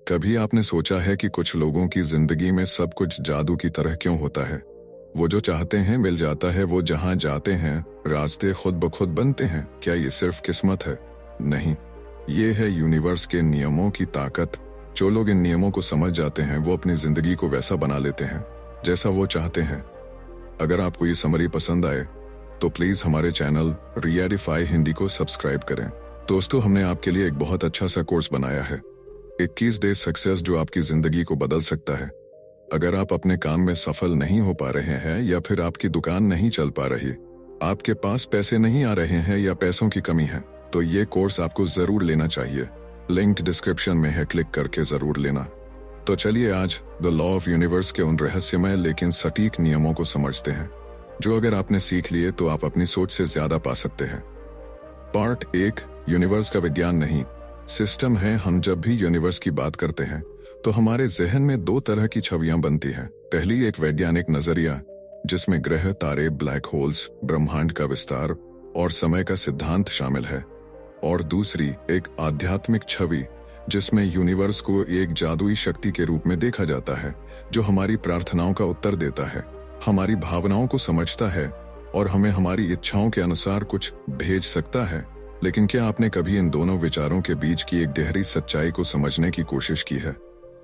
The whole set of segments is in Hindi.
कभी आपने सोचा है कि कुछ लोगों की जिंदगी में सब कुछ जादू की तरह क्यों होता है? वो जो चाहते हैं मिल जाता है, वो जहां जाते हैं रास्ते खुद ब खुद बनते हैं। क्या ये सिर्फ किस्मत है? नहीं, ये है यूनिवर्स के नियमों की ताकत। जो लोग इन नियमों को समझ जाते हैं वो अपनी जिंदगी को वैसा बना लेते हैं जैसा वो चाहते हैं। अगर आपको ये समरी पसंद आए तो प्लीज हमारे चैनल रियडिफाई हिंदी को सब्सक्राइब करें। दोस्तों, हमने आपके लिए एक बहुत अच्छा सा कोर्स बनाया है, 21 डेज सक्सेस, जो आपकी जिंदगी को बदल सकता है। अगर आप अपने काम में सफल नहीं हो पा रहे हैं या फिर आपकी दुकान नहीं चल पा रही, आपके पास पैसे नहीं आ रहे हैं या पैसों की कमी है, तो ये कोर्स आपको जरूर लेना चाहिए। लिंक डिस्क्रिप्शन में है, क्लिक करके जरूर लेना। तो चलिए आज द लॉ ऑफ यूनिवर्स के उन रहस्यमय लेकिन सटीक नियमों को समझते हैं जो अगर आपने सीख लिए तो आप अपनी सोच से ज्यादा पा सकते हैं। पार्ट 1, यूनिवर्स का विज्ञान नहीं, सिस्टम है। हम जब भी यूनिवर्स की बात करते हैं तो हमारे जहन में दो तरह की छवियां बनती हैं। पहली एक वैज्ञानिक नजरिया जिसमें ग्रह, तारे, ब्लैक होल्स, ब्रह्मांड का विस्तार और समय का सिद्धांत शामिल है, और दूसरी एक आध्यात्मिक छवि जिसमें यूनिवर्स को एक जादुई शक्ति के रूप में देखा जाता है जो हमारी प्रार्थनाओं का उत्तर देता है, हमारी भावनाओं को समझता है और हमें हमारी इच्छाओं के अनुसार कुछ भेज सकता है। लेकिन क्या आपने कभी इन दोनों विचारों के बीच की एक गहरी सच्चाई को समझने की कोशिश की है?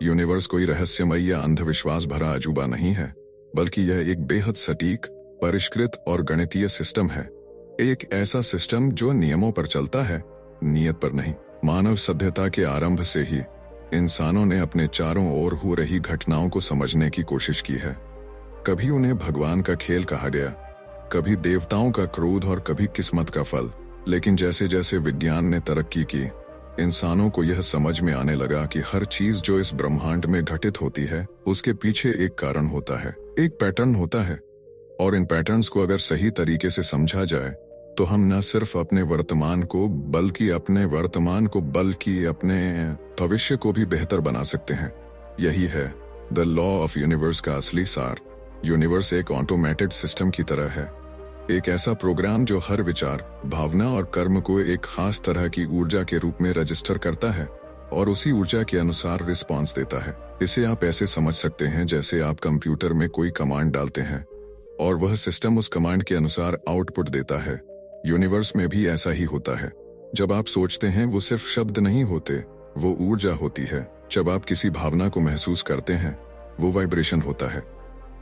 यूनिवर्स कोई रहस्यमय या अंधविश्वास भरा अजूबा नहीं है, बल्कि यह एक बेहद सटीक, परिष्कृत और गणितीय सिस्टम है। एक ऐसा सिस्टम जो नियमों पर चलता है, नियत पर नहीं। मानव सभ्यता के आरंभ से ही इंसानों ने अपने चारों ओर हो रही घटनाओं को समझने की कोशिश की है। कभी उन्हें भगवान का खेल कहा गया, कभी देवताओं का क्रोध और कभी किस्मत का फल। लेकिन जैसे जैसे विज्ञान ने तरक्की की, इंसानों को यह समझ में आने लगा कि हर चीज जो इस ब्रह्मांड में घटित होती है उसके पीछे एक कारण होता है, एक पैटर्न होता है। और इन पैटर्न्स को अगर सही तरीके से समझा जाए तो हम न सिर्फ अपने वर्तमान को बल्कि अपने भविष्य को भी बेहतर बना सकते हैं। यही है द लॉ ऑफ यूनिवर्स का असली सार। यूनिवर्स एक ऑटोमेटेड सिस्टम की तरह है, एक ऐसा प्रोग्राम जो हर विचार, भावना और कर्म को एक खास तरह की ऊर्जा के रूप में रजिस्टर करता है और उसी ऊर्जा के अनुसार रिस्पॉन्स देता है। इसे आप ऐसे समझ सकते हैं जैसे आप कंप्यूटर में कोई कमांड डालते हैं और वह सिस्टम उस कमांड के अनुसार आउटपुट देता है। यूनिवर्स में भी ऐसा ही होता है। जब आप सोचते हैं वो सिर्फ शब्द नहीं होते, वो ऊर्जा होती है। जब आप किसी भावना को महसूस करते हैं वो वाइब्रेशन होता है,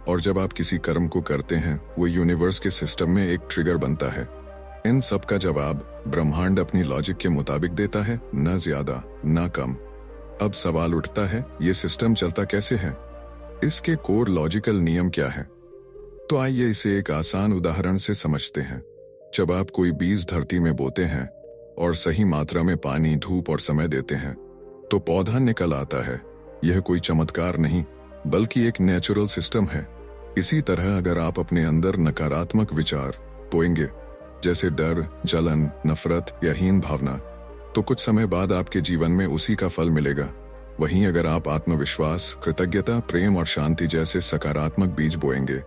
और जब आप किसी कर्म को करते हैं वो यूनिवर्स के सिस्टम में एक ट्रिगर बनता है। इन सब का जवाब ब्रह्मांड अपनी लॉजिक के मुताबिक देता है, न ज्यादा न कम। अब सवाल उठता है, ये सिस्टम चलता कैसे है? इसके कोर लॉजिकल नियम क्या है? तो आइए इसे एक आसान उदाहरण से समझते हैं। जब आप कोई बीज धरती में बोते हैं और सही मात्रा में पानी, धूप और समय देते हैं तो पौधा निकल आता है। यह कोई चमत्कार नहीं बल्कि एक नेचुरल सिस्टम है। इसी तरह अगर आप अपने अंदर नकारात्मक विचार बोएंगे, जैसे डर, जलन, नफरत या हीन भावना, तो कुछ समय बाद आपके जीवन में उसी का फल मिलेगा। वहीं अगर आप आत्मविश्वास, कृतज्ञता, प्रेम और शांति जैसे सकारात्मक बीज बोएंगे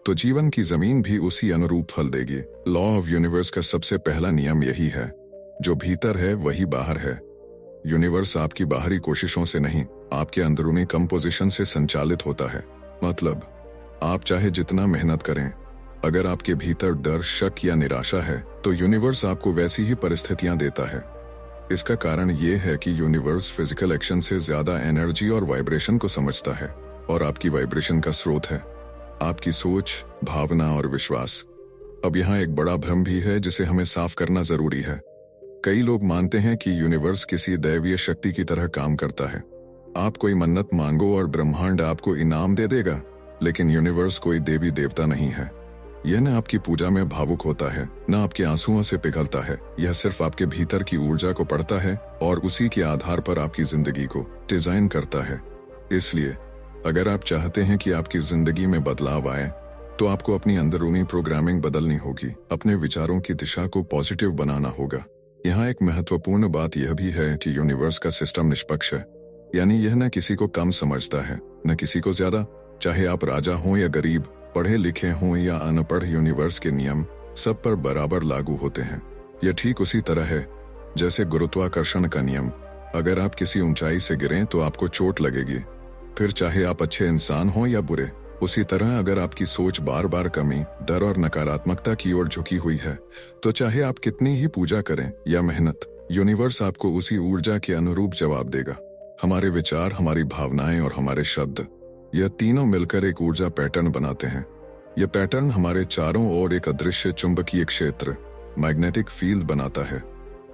तो जीवन की जमीन भी उसी अनुरूप फल देगी। लॉ ऑफ यूनिवर्स का सबसे पहला नियम यही है, जो भीतर है वही बाहर है। यूनिवर्स आपकी बाहरी कोशिशों से नहीं, आपके अंदरूनी कंपोजिशन से संचालित होता है। मतलब आप चाहे जितना मेहनत करें, अगर आपके भीतर डर, शक या निराशा है तो यूनिवर्स आपको वैसी ही परिस्थितियां देता है। इसका कारण ये है कि यूनिवर्स फिजिकल एक्शन से ज्यादा एनर्जी और वाइब्रेशन को समझता है, और आपकी वाइब्रेशन का स्रोत है आपकी सोच, भावना और विश्वास। अब यहाँ एक बड़ा भ्रम भी है जिसे हमें साफ करना जरूरी है। कई लोग मानते हैं कि यूनिवर्स किसी दैवीय शक्ति की तरह काम करता है। आप कोई मन्नत मांगो और ब्रह्मांड आपको इनाम दे देगा, लेकिन यूनिवर्स कोई देवी देवता नहीं है। यह न आपकी पूजा में भावुक होता है, न आपके आंसुओं से पिघलता है। यह सिर्फ आपके भीतर की ऊर्जा को पढ़ता है और उसी के आधार पर आपकी जिंदगी को डिजाइन करता है। इसलिए अगर आप चाहते हैं कि आपकी जिंदगी में बदलाव आए तो आपको अपनी अंदरूनी प्रोग्रामिंग बदलनी होगी। अपने विचारों की दिशा को पॉजिटिव बनाना होगा। यहाँ एक महत्वपूर्ण बात यह भी है कि यूनिवर्स का सिस्टम निष्पक्ष है, यानी यह न किसी को कम समझता है न किसी को ज्यादा। चाहे आप राजा हों या गरीब, पढ़े लिखे हों या अनपढ़, यूनिवर्स के नियम सब पर बराबर लागू होते हैं। यह ठीक उसी तरह है जैसे गुरुत्वाकर्षण का नियम अगर आप किसी ऊंचाई से गिरें तो आपको चोट लगेगी, फिर चाहे आप अच्छे इंसान हों या बुरे। उसी तरह अगर आपकी सोच बार बार कमी, डर और नकारात्मकता की ओर झुकी हुई है, तो चाहे आप कितनी ही पूजा करें या मेहनत, यूनिवर्स आपको उसी ऊर्जा के अनुरूप जवाब देगा। हमारे विचार, हमारी भावनाएं और हमारे शब्द, यह तीनों मिलकर एक ऊर्जा पैटर्न बनाते हैं। यह पैटर्न हमारे चारों ओर एक अदृश्य चुंबकीय क्षेत्र, मैग्नेटिक फील्ड बनाता है,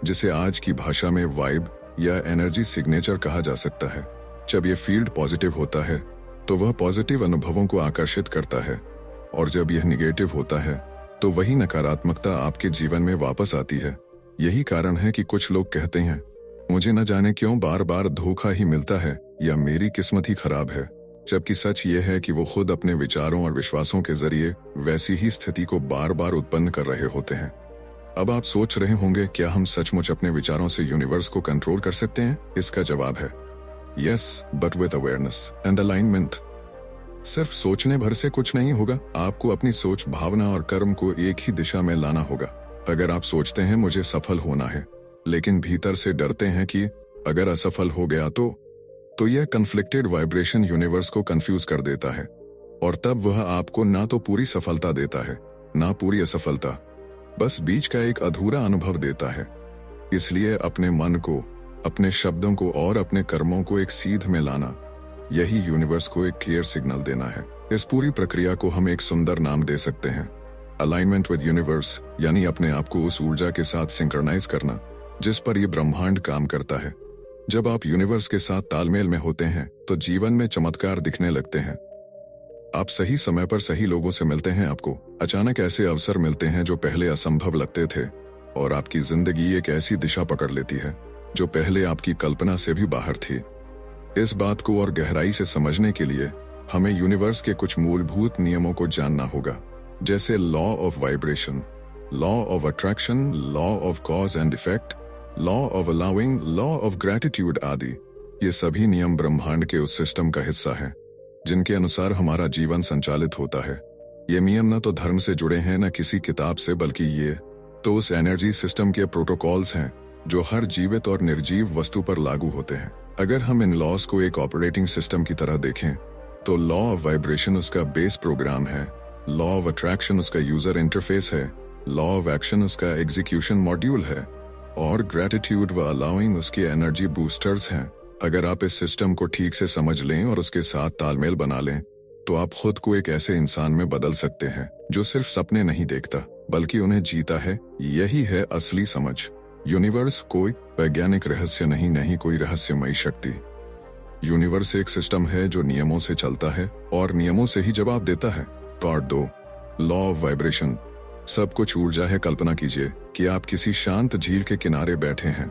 जिसे आज की भाषा में वाइब या एनर्जी सिग्नेचर कहा जा सकता है। जब यह फील्ड पॉजिटिव होता है तो वह पॉजिटिव अनुभवों को आकर्षित करता है, और जब यह निगेटिव होता है तो वही नकारात्मकता आपके जीवन में वापस आती है। यही कारण है कि कुछ लोग कहते हैं, मुझे न जाने क्यों बार बार धोखा ही मिलता है या मेरी किस्मत ही खराब है, जबकि सच ये है कि वो खुद अपने विचारों और विश्वासों के जरिए वैसी ही स्थिति को बार बार उत्पन्न कर रहे होते हैं। अब आप सोच रहे होंगे, क्या हम सचमुच अपने विचारों से यूनिवर्स को कंट्रोल कर सकते हैं? इसका जवाब है yes, but with awareness and alignment. सिर्फ सोचने भर से कुछ नहीं होगा, आपको अपनी सोच, भावना और कर्म को एक ही दिशा में लाना होगा। अगर आप सोचते हैं मुझे सफल होना है, लेकिन भीतर से डरते हैं कि अगर असफल हो गया तो यह कन्फ्लिक्टेड वाइब्रेशन यूनिवर्स को कंफ्यूज कर देता है, और तब वह आपको ना तो पूरी सफलता देता है ना पूरी असफलता, बस बीच का एक अधूरा अनुभव देता है। इसलिए अपने मन को, अपने शब्दों को और अपने कर्मों को एक सीध में लाना, यही यूनिवर्स को एक क्लियर सिग्नल देना है। इस पूरी प्रक्रिया को हम एक सुंदर नाम दे सकते हैं, अलाइनमेंट विद यूनिवर्स, यानी अपने आप को उस ऊर्जा के साथ सिंक्रोनाइज करना जिस पर यह ब्रह्मांड काम करता है। जब आप यूनिवर्स के साथ तालमेल में होते हैं तो जीवन में चमत्कार दिखने लगते हैं। आप सही समय पर सही लोगों से मिलते हैं, आपको अचानक ऐसे अवसर मिलते हैं जो पहले असंभव लगते थे, और आपकी जिंदगी एक ऐसी दिशा पकड़ लेती है जो पहले आपकी कल्पना से भी बाहर थी। इस बात को और गहराई से समझने के लिए हमें यूनिवर्स के कुछ मूलभूत नियमों को जानना होगा, जैसे law of vibration, law of attraction, law of cause and effect, law of allowing, law of gratitude आदि। ये सभी नियम ब्रह्मांड के उस सिस्टम का हिस्सा है जिनके अनुसार हमारा जीवन संचालित होता है। ये नियम न तो धर्म से जुड़े हैं न किसी किताब से, बल्कि ये तो उस एनर्जी सिस्टम के प्रोटोकॉल्स हैं जो हर जीवित और निर्जीव वस्तु पर लागू होते हैं। अगर हम इन लॉस को एक ऑपरेटिंग सिस्टम की तरह देखें तो लॉ ऑफ वाइब्रेशन उसका बेस प्रोग्राम है, लॉ ऑफ अट्रैक्शन उसका यूजर इंटरफेस है, लॉ ऑफ एक्शन उसका एग्जीक्यूशन मॉड्यूल है, और ग्रेटिट्यूड व अलाउइंग उसके एनर्जी बूस्टर्स हैं। अगर आप इस सिस्टम को ठीक से समझ लें और उसके साथ तालमेल बना लें तो आप खुद को एक ऐसे इंसान में बदल सकते हैं जो सिर्फ सपने नहीं देखता बल्कि उन्हें जीता है। यही है असली समझ। यूनिवर्स कोई वैज्ञानिक रहस्य नहीं कोई रहस्यमयी शक्ति। यूनिवर्स एक सिस्टम है जो नियमों से चलता है और नियमों से ही जवाब देता है। Part 2, law of vibration. सब कुछ ऊर्जा है। कल्पना कीजिए कि आप किसी शांत झील के किनारे बैठे हैं।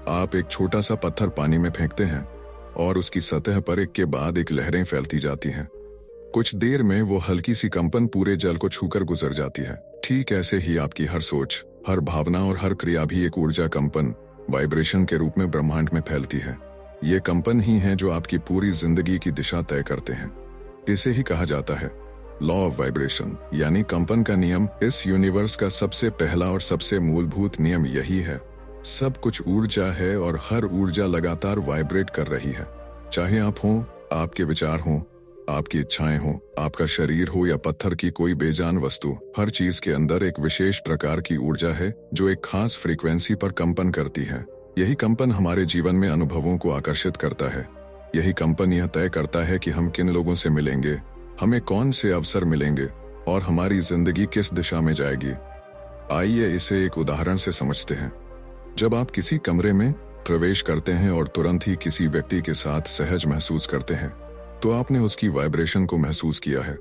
आप एक छोटा सा पत्थर पानी में फेंकते हैं और उसकी सतह पर एक के बाद एक लहरें फैलती जाती हैं। कुछ देर में वो हल्की सी कंपन पूरे जल को छूकर गुजर जाती है। ठीक ऐसे ही आपकी हर सोच, हर भावना और हर क्रिया भी एक ऊर्जा कंपन, वाइब्रेशन के रूप में ब्रह्मांड में फैलती है। ये कंपन ही है जो आपकी पूरी जिंदगी की दिशा तय करते हैं। इसे ही कहा जाता है लॉ ऑफ वाइब्रेशन, यानी कंपन का नियम। इस यूनिवर्स का सबसे पहला और सबसे मूलभूत नियम यही है, सब कुछ ऊर्जा है और हर ऊर्जा लगातार वाइब्रेट कर रही है। चाहे आप हों, आपके विचार हों, आपकी इच्छाएं हों, आपका शरीर हो या पत्थर की कोई बेजान वस्तु, हर चीज के अंदर एक विशेष प्रकार की ऊर्जा है जो एक खास फ्रीक्वेंसी पर कंपन करती है। यही कंपन हमारे जीवन में अनुभवों को आकर्षित करता है। यही कंपन यह तय करता है कि हम किन लोगों से मिलेंगे, हमें कौन से अवसर मिलेंगे और हमारी जिंदगी किस दिशा में जाएगी। आइए इसे एक उदाहरण से समझते हैं। जब आप किसी कमरे में प्रवेश करते हैं और तुरंत ही किसी व्यक्ति के साथ सहज महसूस करते हैं तो आपने उसकी वाइब्रेशन को महसूस किया है।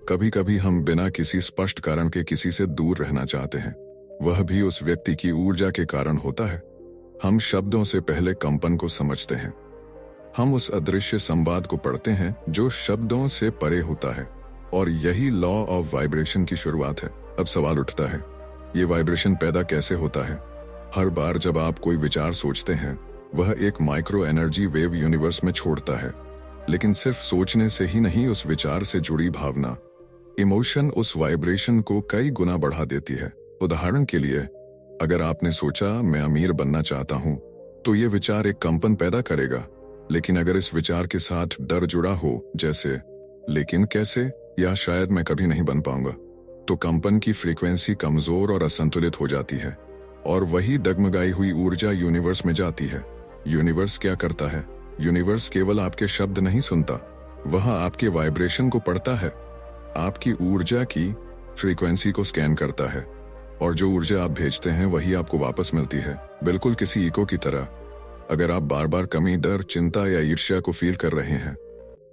कभी कभी हम बिना किसी स्पष्ट कारण के किसी से दूर रहना चाहते हैं, वह भी उस व्यक्ति की ऊर्जा के कारण होता है। हम शब्दों से पहले कंपन को समझते हैं। हम उस अदृश्य संवाद को पढ़ते हैं जो शब्दों से परे होता है, और यही लॉ ऑफ वाइब्रेशन की शुरुआत है। अब सवाल उठता है, ये वाइब्रेशन पैदा कैसे होता है? हर बार जब आप कोई विचार सोचते हैं, वह एक माइक्रो एनर्जी वेव यूनिवर्स में छोड़ता है। लेकिन सिर्फ सोचने से ही नहीं, उस विचार से जुड़ी भावना, इमोशन उस वाइब्रेशन को कई गुना बढ़ा देती है। उदाहरण के लिए, अगर आपने सोचा मैं अमीर बनना चाहता हूं, तो ये विचार एक कंपन पैदा करेगा। लेकिन अगर इस विचार के साथ डर जुड़ा हो, जैसे लेकिन कैसे या शायद मैं कभी नहीं बन पाऊंगा, तो कंपन की फ्रीक्वेंसी कमजोर और असंतुलित हो जाती है और वही डगमगाई हुई ऊर्जा यूनिवर्स में जाती है। यूनिवर्स क्या करता है? यूनिवर्स केवल आपके शब्द नहीं सुनता, वह आपके वाइब्रेशन को पढ़ता है, आपकी ऊर्जा की फ्रीक्वेंसी को स्कैन करता है और जो ऊर्जा आप भेजते हैं वही आपको वापस मिलती है, बिल्कुल किसी इको की तरह। अगर आप बार बार कमी, डर, चिंता या ईर्ष्या को फील कर रहे हैं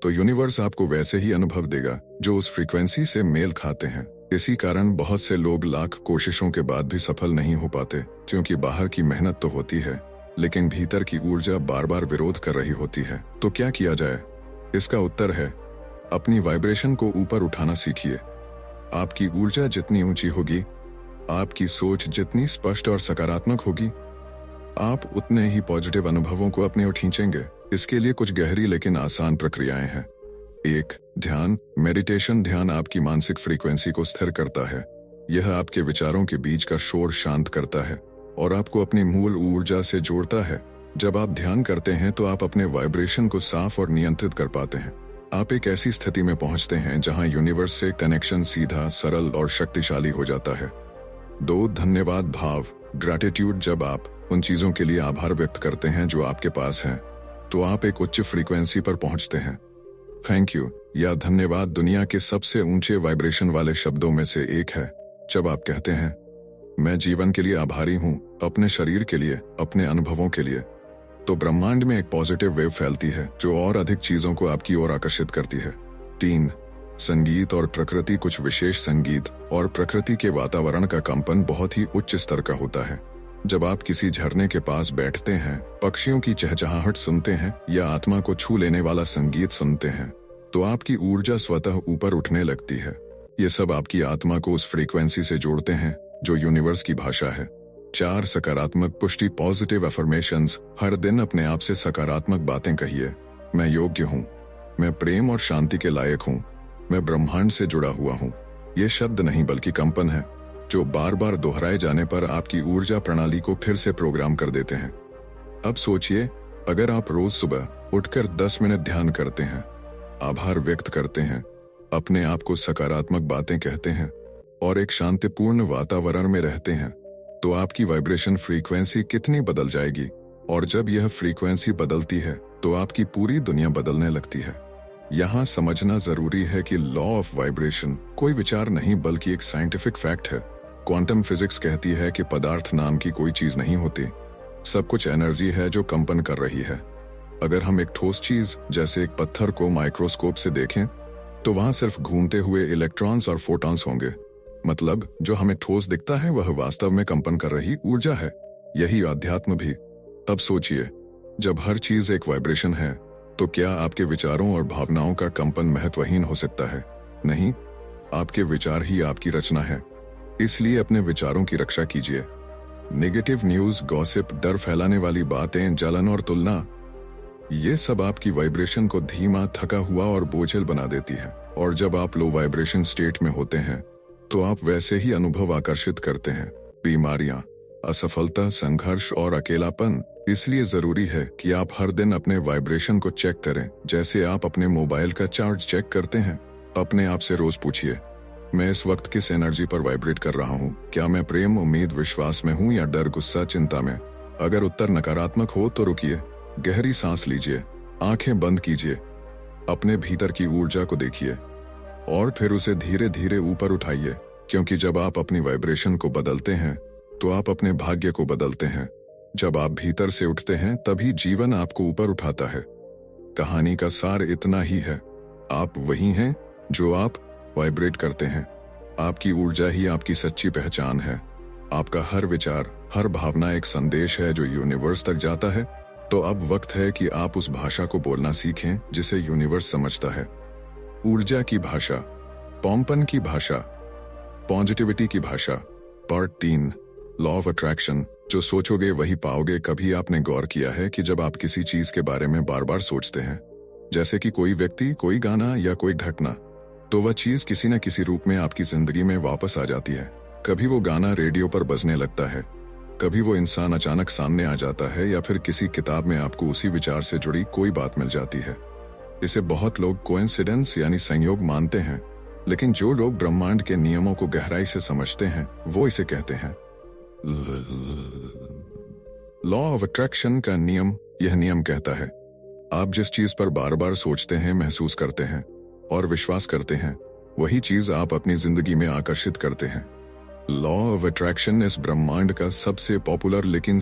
तो यूनिवर्स आपको वैसे ही अनुभव देगा जो उस फ्रीक्वेंसी से मेल खाते हैं। इसी कारण बहुत से लोग लाख कोशिशों के बाद भी सफल नहीं हो पाते, क्योंकि बाहर की मेहनत तो होती है लेकिन भीतर की ऊर्जा बार बार विरोध कर रही होती है। तो क्या किया जाए? इसका उत्तर है अपनी वाइब्रेशन को ऊपर उठाना सीखिए। आपकी ऊर्जा जितनी ऊंची होगी, आपकी सोच जितनी स्पष्ट और सकारात्मक होगी, आप उतने ही पॉजिटिव अनुभवों को अपनी ओर खींचेंगे। इसके लिए कुछ गहरी लेकिन आसान प्रक्रियाएं हैं। 1. ध्यान, मेडिटेशन। ध्यान आपकी मानसिक फ्रीक्वेंसी को स्थिर करता है। यह आपके विचारों के बीच का शोर शांत करता है और आपको अपनी मूल ऊर्जा से जोड़ता है। जब आप ध्यान करते हैं तो आप अपने वाइब्रेशन को साफ और नियंत्रित कर पाते हैं। आप एक ऐसी स्थिति में पहुंचते हैं जहां यूनिवर्स से कनेक्शन सीधा, सरल और शक्तिशाली हो जाता है। 2. धन्यवाद भाव, ग्रैटिट्यूड। जब आप उन चीजों के लिए आभार व्यक्त करते हैं जो आपके पास हैं, तो आप एक उच्च फ्रीक्वेंसी पर पहुंचते हैं। थैंक यू या धन्यवाद दुनिया के सबसे ऊंचे वाइब्रेशन वाले शब्दों में से एक है। जब आप कहते हैं मैं जीवन के लिए आभारी हूं, अपने शरीर के लिए, अपने अनुभवों के लिए, तो ब्रह्मांड में एक पॉजिटिव वेव फैलती है जो और अधिक चीजों को आपकी ओर आकर्षित करती है। 3. संगीत और प्रकृति। कुछ विशेष संगीत और प्रकृति के वातावरण का कंपन बहुत ही उच्च स्तर का होता है। जब आप किसी झरने के पास बैठते हैं, पक्षियों की चहचहाहट सुनते हैं या आत्मा को छू लेने वाला संगीत सुनते हैं, तो आपकी ऊर्जा स्वतः ऊपर उठने लगती है। ये सब आपकी आत्मा को उस फ्रीक्वेंसी से जोड़ते हैं जो यूनिवर्स की भाषा है। 4. सकारात्मक पुष्टि, पॉजिटिव अफर्मेशंस। हर दिन अपने आप से सकारात्मक बातें कहिए। मैं योग्य हूँ, मैं प्रेम और शांति के लायक हूँ, मैं ब्रह्मांड से जुड़ा हुआ हूँ। ये शब्द नहीं बल्कि कंपन है जो बार बार दोहराए जाने पर आपकी ऊर्जा प्रणाली को फिर से प्रोग्राम कर देते हैं। अब सोचिए, अगर आप रोज सुबह उठकर 10 मिनट ध्यान करते हैं, आभार व्यक्त करते हैं, अपने आप को सकारात्मक बातें कहते हैं और एक शांतिपूर्ण वातावरण में रहते हैं, तो आपकी वाइब्रेशन फ्रीक्वेंसी कितनी बदल जाएगी। और जब यह फ्रीक्वेंसी बदलती है तो आपकी पूरी दुनिया बदलने लगती है। यहाँ समझना जरूरी है कि लॉ ऑफ वाइब्रेशन कोई विचार नहीं बल्कि एक साइंटिफिक फैक्ट है। क्वांटम फिजिक्स कहती है कि पदार्थ नाम की कोई चीज नहीं होती, सब कुछ एनर्जी है जो कंपन कर रही है। अगर हम एक ठोस चीज जैसे एक पत्थर को माइक्रोस्कोप से देखें तो वहां सिर्फ घूमते हुए इलेक्ट्रॉन्स और फोटॉन्स होंगे। मतलब जो हमें ठोस दिखता है वह वास्तव में कंपन कर रही ऊर्जा है। यही अध्यात्म भी। अब सोचिए, जब हर चीज एक वाइब्रेशन है तो क्या आपके विचारों और भावनाओं का कंपन महत्वहीन हो सकता है? नहीं, आपके विचार ही आपकी रचना है। इसलिए अपने विचारों की रक्षा कीजिए। नेगेटिव न्यूज, गॉसिप, डर फैलाने वाली बातें, जलन और तुलना, ये सब आपकी वाइब्रेशन को धीमा, थका हुआ और बोझिल बना देती है। और जब आप लो वाइब्रेशन स्टेट में होते हैं तो आप वैसे ही अनुभव आकर्षित करते हैं। बीमारियां, असफलता, संघर्ष और अकेलापन। इसलिए जरूरी है कि आप हर दिन अपने वाइब्रेशन को चेक करें, जैसे आप अपने मोबाइल का चार्ज चेक करते हैं। अपने आप से रोज पूछिए, मैं इस वक्त किस एनर्जी पर वाइब्रेट कर रहा हूँ? क्या मैं प्रेम, उम्मीद, विश्वास में हूँ या डर, गुस्सा, चिंता में? अगर उत्तर नकारात्मक हो तो रुकिए, गहरी सांस लीजिए, आंखें बंद कीजिए, अपने भीतर की ऊर्जा को देखिए और फिर उसे धीरे धीरे ऊपर उठाइए। क्योंकि जब आप अपनी वाइब्रेशन को बदलते हैं तो आप अपने भाग्य को बदलते हैं। जब आप भीतर से उठते हैं तभी जीवन आपको ऊपर उठाता है। कहानी का सार इतना ही है, आप वही हैं जो आप वाइब्रेट करते हैं। आपकी ऊर्जा ही आपकी सच्ची पहचान है। आपका हर विचार, हर भावना एक संदेश है जो यूनिवर्स तक जाता है। तो अब वक्त है कि आप उस भाषा को बोलना सीखें जिसे यूनिवर्स समझता है। ऊर्जा की भाषा, पॉम्पन की भाषा, पॉजिटिविटी की भाषा। Part 3, law of attraction. जो सोचोगे वही पाओगे। कभी आपने गौर किया है कि जब आप किसी चीज के बारे में बार बार सोचते हैं, जैसे कि कोई व्यक्ति, कोई गाना या कोई घटना, तो वह चीज किसी न किसी रूप में आपकी जिंदगी में वापस आ जाती है। कभी वो गाना रेडियो पर बजने लगता है, कभी वो इंसान अचानक सामने आ जाता है या फिर किसी किताब में आपको उसी विचार से जुड़ी कोई बात मिल जाती है। इसे बहुत लोग कोइंसिडेंस यानी संयोग मानते हैं, लेकिन जो लोग ब्रह्मांड के नियमों को गहराई से समझते हैं वो इसे कहते हैं लॉ ऑफ अट्रैक्शन का नियम। यह नियम कहता है, आप जिस चीज पर बार बार सोचते हैं, महसूस करते हैं और विश्वास करते हैं, वही चीज आप अपनी जिंदगी में आकर्षित करते हैं। लॉ ऑफ अट्रैक्शन इस ब्रह्मांड का सबसे पॉपुलर लेकिन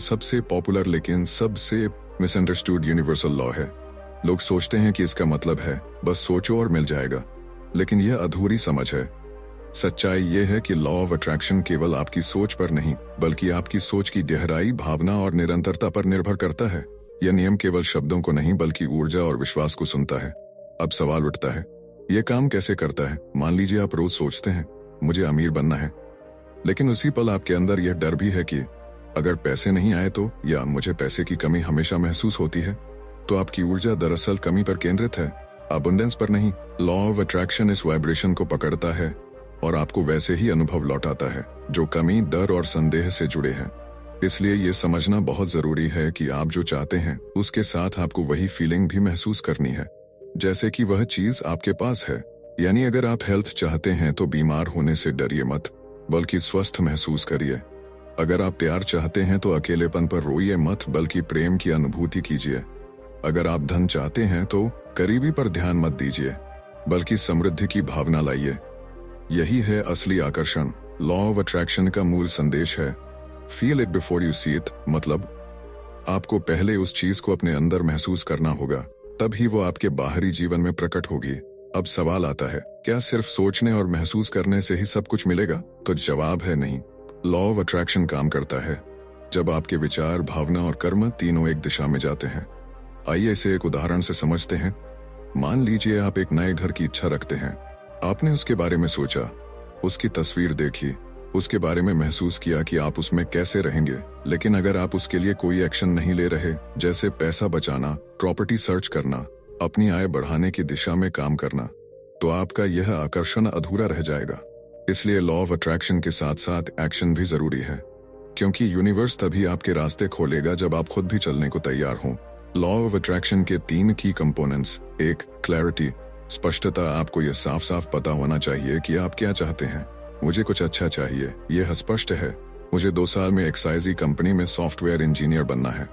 सबसे मिसअंडरस्टूड यूनिवर्सल लॉ है। लोग सोचते हैं कि इसका मतलब है बस सोचो और मिल जाएगा, लेकिन यह अधूरी समझ है। सच्चाई यह है कि लॉ ऑफ अट्रैक्शन केवल आपकी सोच पर नहीं, बल्कि आपकी सोच की गहराई, भावना और निरंतरता पर निर्भर करता है। यह नियम केवल शब्दों को नहीं, बल्कि ऊर्जा और विश्वास को सुनता है। अब सवाल उठता है, यह काम कैसे करता है? मान लीजिए आप रोज सोचते हैं, मुझे अमीर बनना है, लेकिन उसी पल आपके अंदर यह डर भी है कि अगर पैसे नहीं आए तो, या मुझे पैसे की कमी हमेशा महसूस होती है। तो आपकी ऊर्जा दरअसल कमी पर केंद्रित है, अबंडेंस पर नहीं। लॉ ऑफ अट्रैक्शन इस वाइब्रेशन को पकड़ता है और आपको वैसे ही अनुभव लौटाता है जो कमी, डर और संदेह से जुड़े हैं। इसलिए यह समझना बहुत जरूरी है कि आप जो चाहते हैं उसके साथ आपको वही फीलिंग भी महसूस करनी है, जैसे कि वह चीज आपके पास है। यानी अगर आप हेल्थ चाहते हैं तो बीमार होने से डरिए मत, बल्कि स्वस्थ महसूस करिए। अगर आप प्यार चाहते हैं तो अकेलेपन पर रोइए मत, बल्कि प्रेम की अनुभूति कीजिए। अगर आप धन चाहते हैं तो करीबी पर ध्यान मत दीजिए, बल्कि समृद्धि की भावना लाइए। यही है असली आकर्षण। लॉ ऑफ अट्रैक्शन का मूल संदेश है feel it before you see it. मतलब आपको पहले उस चीज को अपने अंदर महसूस करना होगा, तभी वो आपके बाहरी जीवन में प्रकट होगी। अब सवाल आता है, क्या सिर्फ सोचने और महसूस करने से ही सब कुछ मिलेगा? तो जवाब है नहीं। लॉ ऑफ अट्रैक्शन काम करता है जब आपके विचार, भावना और कर्म तीनों एक दिशा में जाते हैं। आइए इसे एक उदाहरण से समझते हैं। मान लीजिए आप एक नए घर की इच्छा रखते हैं। आपने उसके बारे में सोचा, उसकी तस्वीर देखी, उसके बारे में महसूस किया कि आप उसमें कैसे रहेंगे। लेकिन अगर आप उसके लिए कोई एक्शन नहीं ले रहे, जैसे पैसा बचाना, प्रॉपर्टी सर्च करना, अपनी आय बढ़ाने की दिशा में काम करना, तो आपका यह आकर्षण अधूरा रह जाएगा। इसलिए लॉ ऑफ अट्रैक्शन के साथ साथ एक्शन भी जरूरी है, क्योंकि यूनिवर्स तभी आपके रास्ते खोलेगा जब आप खुद भी चलने को तैयार हों। लॉ ऑफ अट्रैक्शन के 3 की कंपोनेंट्स। 1. क्लैरिटी, स्पष्टता। आपको यह साफ साफ पता होना चाहिए कि आप क्या चाहते हैं। मुझे कुछ अच्छा चाहिए, यह स्पष्ट है। मुझे 2 साल में XYZ कंपनी में सॉफ्टवेयर इंजीनियर बनना है,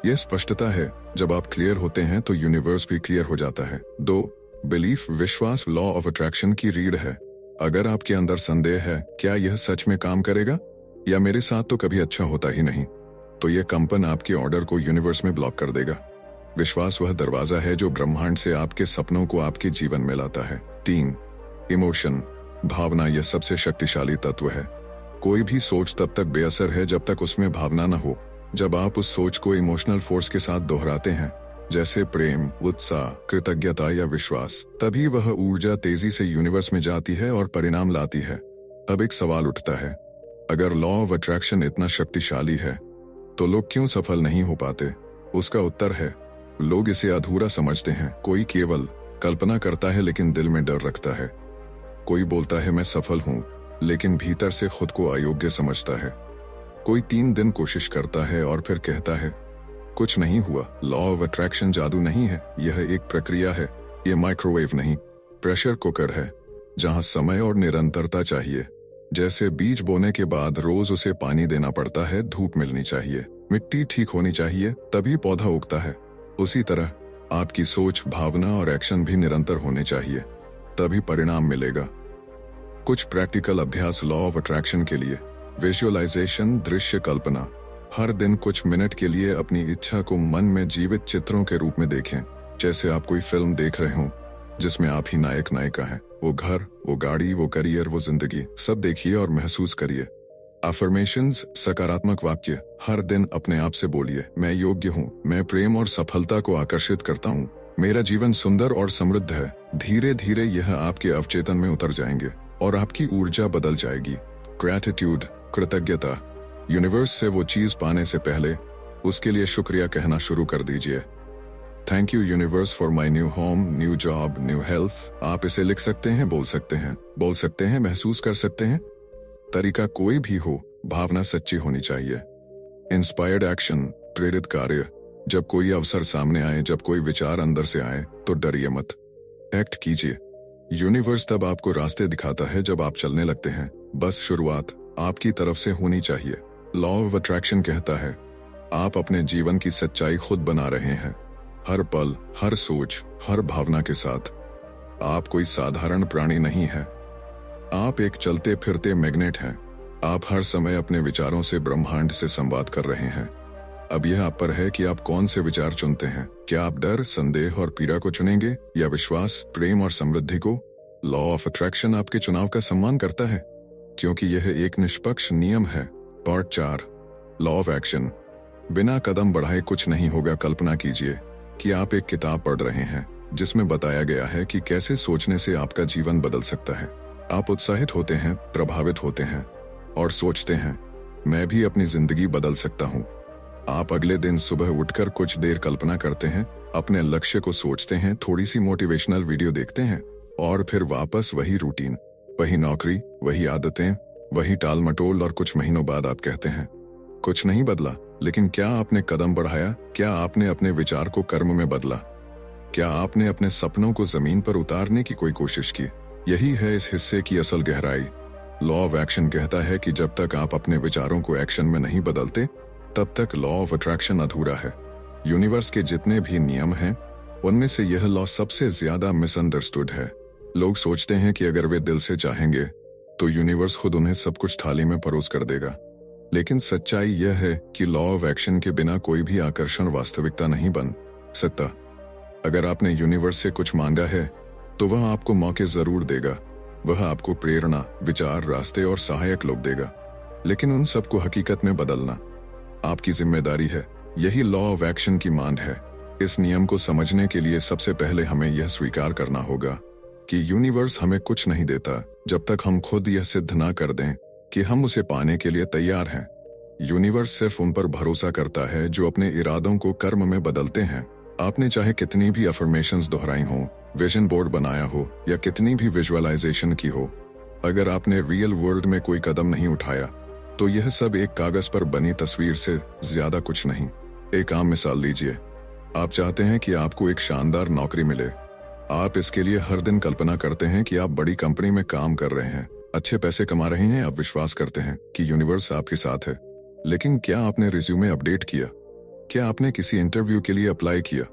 यह स्पष्टता है। जब आप क्लियर होते हैं तो यूनिवर्स भी क्लियर हो जाता है। 2. बिलीफ, विश्वास। लॉ ऑफ अट्रैक्शन की रीढ़ है। अगर आपके अंदर संदेह है, क्या यह सच में काम करेगा, या मेरे साथ तो कभी अच्छा होता ही नहीं, तो यह कंपन आपके ऑर्डर को यूनिवर्स में ब्लॉक कर देगा। विश्वास वह दरवाजा है जो ब्रह्मांड से आपके सपनों को आपके जीवन में लाता है। 3. इमोशन, भावना। यह सबसे शक्तिशाली तत्व है। कोई भी सोच तब तक बेअसर है जब तक उसमें भावना न हो। जब आप उस सोच को इमोशनल फोर्स के साथ दोहराते हैं, जैसे प्रेम, उत्साह, कृतज्ञता या विश्वास, तभी वह ऊर्जा तेजी से यूनिवर्स में जाती है और परिणाम लाती है। अब एक सवाल उठता है, अगर लॉ ऑफ अट्रैक्शन इतना शक्तिशाली है तो लोग क्यों सफल नहीं हो पाते? उसका उत्तर है, लोग इसे अधूरा समझते हैं। कोई केवल कल्पना करता है लेकिन दिल में डर रखता है। कोई बोलता है मैं सफल हूं, लेकिन भीतर से खुद को अयोग्य समझता है। कोई 3 दिन कोशिश करता है और फिर कहता है कुछ नहीं हुआ। लॉ ऑफ अट्रैक्शन जादू नहीं है, यह एक प्रक्रिया है। यह माइक्रोवेव नहीं, प्रेशर कुकर है, जहां समय और निरंतरता चाहिए। जैसे बीज बोने के बाद रोज उसे पानी देना पड़ता है, धूप मिलनी चाहिए, मिट्टी ठीक होनी चाहिए, तभी पौधा उगता है। उसी तरह आपकी सोच, भावना और एक्शन भी निरंतर होने चाहिए, तभी परिणाम मिलेगा। कुछ प्रैक्टिकल अभ्यास लॉ ऑफ अट्रैक्शन के लिए। विजुअलाइजेशन, दृश्य कल्पना। हर दिन कुछ मिनट के लिए अपनी इच्छा को मन में जीवित चित्रों के रूप में देखें, जैसे आप कोई फिल्म देख रहे हों जिसमें आप ही नायक नायिका हैं। वो घर, वो गाड़ी, वो करियर, वो जिंदगी, सब देखिए और महसूस करिए। अफर्मेशंस, सकारात्मक वाक्य। हर दिन अपने आप से बोलिए, मैं योग्य हूँ, मैं प्रेम और सफलता को आकर्षित करता हूँ, मेरा जीवन सुंदर और समृद्ध है। धीरे धीरे यह आपके अवचेतन में उतर जाएंगे और आपकी ऊर्जा बदल जाएगी। ग्रैटिट्यूड, कृतज्ञता। यूनिवर्स से वो चीज पाने से पहले उसके लिए शुक्रिया कहना शुरू कर दीजिए। Thank you universe for my new home, new job, new health. आप इसे लिख सकते हैं, बोल सकते हैं, महसूस कर सकते हैं। तरीका कोई भी हो, भावना सच्ची होनी चाहिए। इंस्पायर्ड एक्शन, प्रेरित कार्य। जब कोई अवसर सामने आए, जब कोई विचार अंदर से आए, तो डरिए मत, एक्ट कीजिए। यूनिवर्स तब आपको रास्ते दिखाता है जब आप चलने लगते हैं। बस शुरुआत आपकी तरफ से होनी चाहिए। लॉ ऑफ अट्रैक्शन कहता है आप अपने जीवन की सच्चाई खुद बना रहे हैं, हर पल, हर सोच, हर भावना के साथ। आप कोई साधारण प्राणी नहीं है, आप एक चलते फिरते मैग्नेट हैं। आप हर समय अपने विचारों से ब्रह्मांड से संवाद कर रहे हैं। अब यह आप पर है कि आप कौन से विचार चुनते हैं। क्या आप डर, संदेह और पीड़ा को चुनेंगे या विश्वास, प्रेम और समृद्धि को? लॉ ऑफ अट्रैक्शन आपके चुनाव का सम्मान करता है क्योंकि यह एक निष्पक्ष नियम है। Part 4, law of action. बिना कदम बढ़ाए कुछ नहीं होगा। कल्पना कीजिए कि आप एक किताब पढ़ रहे हैं जिसमें बताया गया है कि कैसे सोचने से आपका जीवन बदल सकता है। आप उत्साहित होते हैं, प्रभावित होते हैं और सोचते हैं मैं भी अपनी जिंदगी बदल सकता हूँ। आप अगले दिन सुबह उठकर कुछ देर कल्पना करते हैं, अपने लक्ष्य को सोचते हैं, थोड़ी सी मोटिवेशनल वीडियो देखते हैं और फिर वापस वही रूटीन, वही नौकरी, वही आदतें, वही टाल मटोल। और कुछ महीनों बाद आप कहते हैं कुछ नहीं बदला। लेकिन क्या आपने कदम बढ़ाया? क्या आपने अपने विचार को कर्म में बदला? क्या आपने अपने सपनों को जमीन पर उतारने की कोई कोशिश की? यही है इस हिस्से की असल गहराई। लॉ ऑफ एक्शन कहता है कि जब तक आप अपने विचारों को एक्शन में नहीं बदलते तब तक लॉ ऑफ अट्रैक्शन अधूरा है। यूनिवर्स के जितने भी नियम हैं उनमें से यह लॉ सबसे ज्यादा मिसअंडरस्टूड है। लोग सोचते हैं कि अगर वे दिल से चाहेंगे तो यूनिवर्स खुद उन्हें सब कुछ थाली में परोस कर देगा। लेकिन सच्चाई यह है कि लॉ ऑफ एक्शन के बिना कोई भी आकर्षण वास्तविकता नहीं बन सकता। अगर आपने यूनिवर्स से कुछ मांगा है तो वह आपको मौके जरूर देगा। वह आपको प्रेरणा, विचार, रास्ते और सहायक लोग देगा। लेकिन उन सबको हकीकत में बदलना आपकी जिम्मेदारी है। यही लॉ ऑफ एक्शन की मांड है। इस नियम को समझने के लिए सबसे पहले हमें यह स्वीकार करना होगा कि यूनिवर्स हमें कुछ नहीं देता जब तक हम खुद यह सिद्ध ना कर दें कि हम उसे पाने के लिए तैयार हैं। यूनिवर्स सिर्फ उन पर भरोसा करता है जो अपने इरादों को कर्म में बदलते हैं। आपने चाहे कितनी भी अफर्मेशंस दोहराई हों, विजन बोर्ड बनाया हो या कितनी भी विजुअलाइजेशन की हो, अगर आपने रियल वर्ल्ड में कोई कदम नहीं उठाया तो यह सब एक कागज पर बनी तस्वीर से ज्यादा कुछ नहीं। एक आम मिसाल लीजिए। आप चाहते हैं कि आपको एक शानदार नौकरी मिले। आप इसके लिए हर दिन कल्पना करते हैं कि आप बड़ी कंपनी में काम कर रहे हैं, अच्छे पैसे कमा रहे हैं। आप विश्वास करते हैं कि यूनिवर्स आपके साथ है। लेकिन क्या आपने रिज्यूमे अपडेट किया? क्या आपने किसी इंटरव्यू के लिए अप्लाई किया?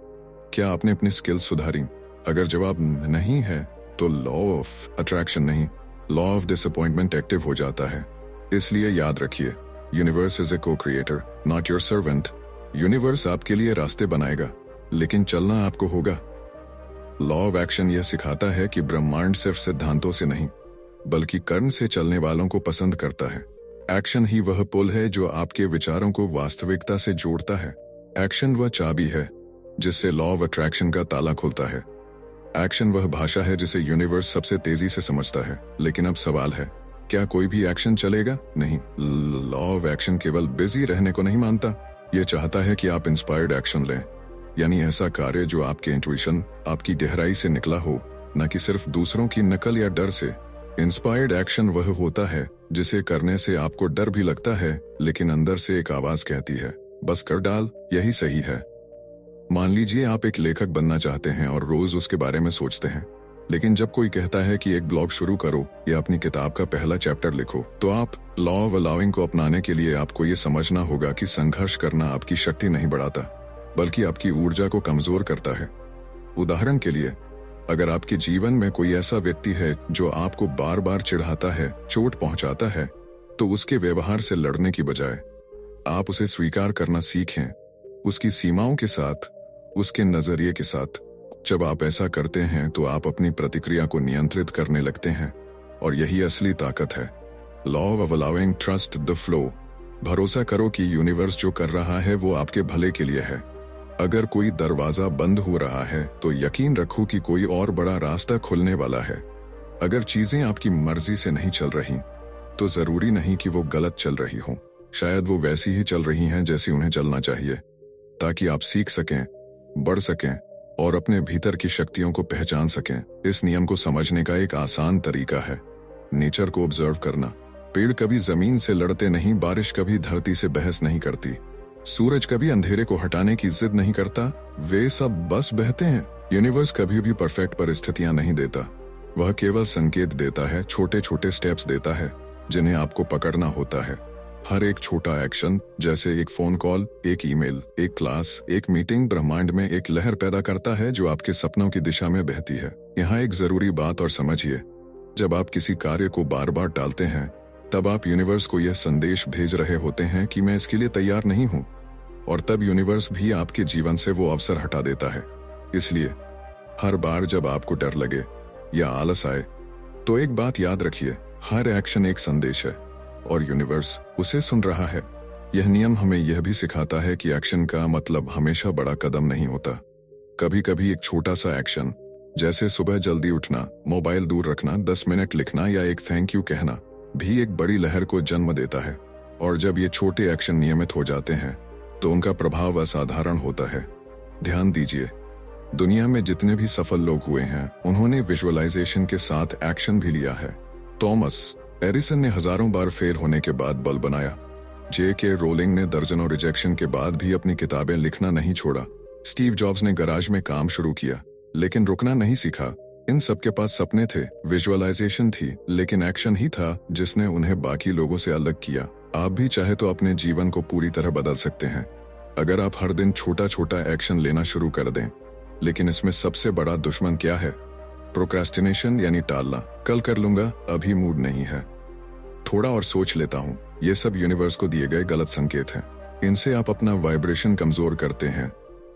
क्या आपने अपनी स्किल्स सुधारी? अगर जवाब नहीं है तो लॉ ऑफ अट्रैक्शन नहीं, लॉ ऑफ डिसअपॉइंटमेंट एक्टिव हो जाता है। इसलिए याद रखिए, यूनिवर्स इज ए को creator, not your servant. Universe आपके लिए रास्ते बनाएगा, लेकिन चलना आपको होगा। लॉ ऑफ एक्शन यह सिखाता है कि ब्रह्मांड सिर्फ सिद्धांतों से नहीं बल्कि कर्म से चलने वालों को पसंद करता है। एक्शन ही वह पुल है जो आपके विचारों को वास्तविकता से जोड़ता है। एक्शन वह चाबी है जिससे लॉ ऑफ अट्रैक्शन का ताला खुलता है। एक्शन वह भाषा है जिसे यूनिवर्स सबसे तेजी से समझता है। लेकिन अब सवाल है, क्या कोई भी एक्शन चलेगा? नहीं। लॉ ऑफ एक्शन केवल बिजी रहने को नहीं मानता, यह चाहता है कि आप इंस्पायर्ड एक्शन लें, यानी ऐसा कार्य जो आपके इंट्यूशन, आपकी गहराई से निकला हो, न कि सिर्फ दूसरों की नकल या डर से। इंस्पायर्ड एक्शन वह होता है जिसे करने से आपको डर भी लगता है, लेकिन अंदर से एक आवाज कहती है बस कर डाल, यही सही है। मान लीजिए आप एक लेखक बनना चाहते हैं और रोज उसके बारे में सोचते हैं, लेकिन जब कोई कहता है कि एक ब्लॉग शुरू करो या अपनी किताब का पहला चैप्टर लिखो, तो आप लॉ ऑफ अलाउइंग को अपनाने के लिए आपको ये समझना होगा कि संघर्ष करना आपकी शक्ति नहीं बढ़ाता बल्कि आपकी ऊर्जा को कमजोर करता है। उदाहरण के लिए, अगर आपके जीवन में कोई ऐसा व्यक्ति है जो आपको बार बार चिढ़ाता है, चोट पहुंचाता है, तो उसके व्यवहार से लड़ने की बजाय आप उसे स्वीकार करना सीखें, उसकी सीमाओं के साथ, उसके नजरिए के साथ। जब आप ऐसा करते हैं तो आप अपनी प्रतिक्रिया को नियंत्रित करने लगते हैं और यही असली ताकत है। Law of allowing, trust the flow. भरोसा करो कि यूनिवर्स जो कर रहा है वो आपके भले के लिए है। अगर कोई दरवाजा बंद हो रहा है तो यकीन रखो कि कोई और बड़ा रास्ता खुलने वाला है। अगर चीजें आपकी मर्जी से नहीं चल रही तो जरूरी नहीं कि वो गलत चल रही हो, शायद वो वैसी ही चल रही हैं जैसी उन्हें चलना चाहिए, ताकि आप सीख सकें, बढ़ सकें और अपने भीतर की शक्तियों को पहचान सकें। इस नियम को समझने का एक आसान तरीका है नेचर को ऑब्जर्व करना। पेड़ कभी जमीन से लड़ते नहीं, बारिश कभी धरती से बहस नहीं करती, सूरज कभी अंधेरे को हटाने की जिद नहीं करता, वे सब बस बहते हैं। यूनिवर्स कभी भी परफेक्ट परिस्थितियां नहीं देता, वह केवल संकेत देता है, छोटे छोटे स्टेप्स देता है जिन्हें आपको पकड़ना होता है। हर एक छोटा एक्शन, जैसे एक फोन कॉल, एक ईमेल, एक क्लास, एक मीटिंग, ब्रह्मांड में एक लहर पैदा करता है जो आपके सपनों की दिशा में बहती है। यहाँ एक जरूरी बात और समझिए, जब आप किसी कार्य को बार बार टालते हैं तब आप यूनिवर्स को यह संदेश भेज रहे होते हैं कि मैं इसके लिए तैयार नहीं हूं, और तब यूनिवर्स भी आपके जीवन से वो अवसर हटा देता है। इसलिए हर बार जब आपको डर लगे या आलस आए तो एक बात याद रखिए, हर एक्शन एक संदेश है और यूनिवर्स उसे सुन रहा है। यह नियम हमें यह भी सिखाता है कि एक्शन का मतलब हमेशा बड़ा कदम नहीं होता। कभी कभी एक छोटा सा एक्शन, जैसे सुबह जल्दी उठना, मोबाइल दूर रखना, 10 मिनट लिखना या एक थैंक यू कहना, भी एक बड़ी लहर को जन्म देता है। और जब ये छोटे एक्शन नियमित हो जाते हैं तो उनका प्रभाव असाधारण होता है। ध्यान दीजिए, दुनिया में जितने भी सफल लोग हुए हैं उन्होंने विजुअलाइजेशन के साथ एक्शन भी लिया है। थॉमस एडिसन ने हजारों बार फेल होने के बाद बल्ब बनाया। J.K. रोलिंग ने दर्जनों रिजेक्शन के बाद भी अपनी किताबें लिखना नहीं छोड़ा। स्टीव जॉब्स ने गैराज में काम शुरू किया लेकिन रुकना नहीं सीखा। इन सबके पास सपने थे, विजुअलाइजेशन थी, लेकिन एक्शन ही था जिसने उन्हें बाकी लोगों से अलग किया। आप भी चाहे तो अपने जीवन को पूरी तरह बदल सकते हैं अगर आप हर दिन छोटा छोटा एक्शन लेना शुरू कर दें। लेकिन इसमें सबसे बड़ा दुश्मन क्या है? प्रोक्रेस्टिनेशन, यानी टालना। कल कर लूंगा, अभी मूड नहीं है, थोड़ा और सोच लेता हूँ। ये सब यूनिवर्स को दिए गए गलत संकेत हैं। इनसे आप अपना वाइब्रेशन कमजोर करते हैं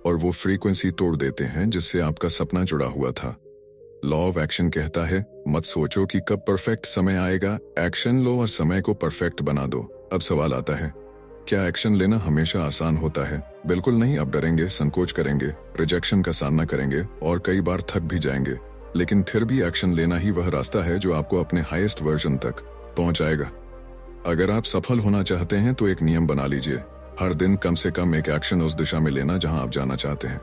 और वो फ्रीक्वेंसी तोड़ देते हैं जिससे आपका सपना जुड़ा हुआ था। लॉ ऑफ एक्शन कहता है, मत सोचो कि कब परफेक्ट समय आएगा, एक्शन लो और समय को परफेक्ट बना दो। अब सवाल आता है, क्या एक्शन लेना हमेशा आसान होता है? बिल्कुल नहीं। आप डरेंगे, संकोच करेंगे, रिजेक्शन का सामना करेंगे और कई बार थक भी जाएंगे। लेकिन फिर भी एक्शन लेना ही वह रास्ता है जो आपको अपने हाईएस्ट वर्जन तक पहुंचाएगा। अगर आप सफल होना चाहते हैं तो एक नियम बना लीजिए, हर दिन कम से कम एक एक्शन उस दिशा में लेना जहां आप जाना चाहते हैं।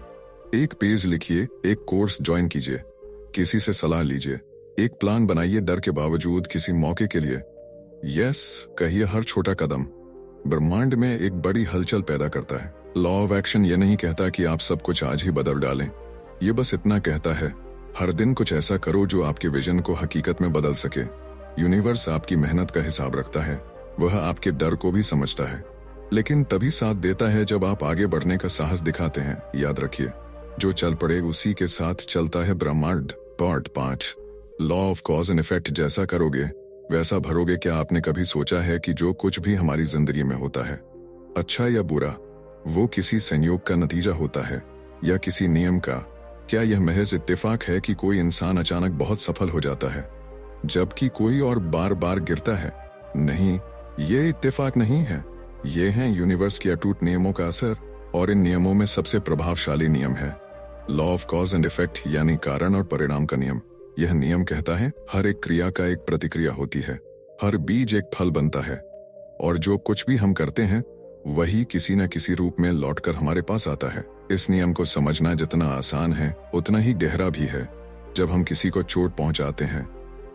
एक पेज लिखिए, एक कोर्स ज्वाइन कीजिए, किसी से सलाह लीजिए, एक प्लान बनाइए डर के बावजूद किसी मौके के लिए। यस कहिए। हर छोटा कदम ब्रह्मांड में एक बड़ी हलचल पैदा करता है। लॉ ऑफ एक्शन ये नहीं कहता कि आप सब कुछ आज ही बदल डालें, ये बस इतना कहता है, हर दिन कुछ ऐसा करो जो आपके विजन को हकीकत में बदल सके। यूनिवर्स आपकी मेहनत का हिसाब रखता है, वह आपके डर को भी समझता है, लेकिन तभी साथ देता है जब आप आगे बढ़ने का साहस दिखाते हैं। याद रखिए, जो चल पड़े उसी के साथ चलता है ब्रह्मांड। Part 5, law of cause and effect. जैसा करोगे वैसा भरोगे। क्या आपने कभी सोचा है कि जो कुछ भी हमारी जिंदगी में होता है, अच्छा या बुरा, वो किसी संयोग का नतीजा होता है या किसी नियम का? क्या यह महज इत्तेफाक है कि कोई इंसान अचानक बहुत सफल हो जाता है जबकि कोई और बार बार गिरता है? नहीं, ये इत्तेफाक नहीं है, ये है यूनिवर्स के अटूट नियमों का असर। और इन नियमों में सबसे प्रभावशाली नियम है law of cause and effect, यानी कारण और परिणाम का नियम। यह नियम कहता है, हर एक क्रिया का एक प्रतिक्रिया होती है, हर बीज एक फल बनता है, और जो कुछ भी हम करते हैं वही किसी न किसी रूप में लौटकर हमारे पास आता है। इस नियम को समझना जितना आसान है उतना ही गहरा भी है। जब हम किसी को चोट पहुंचाते हैं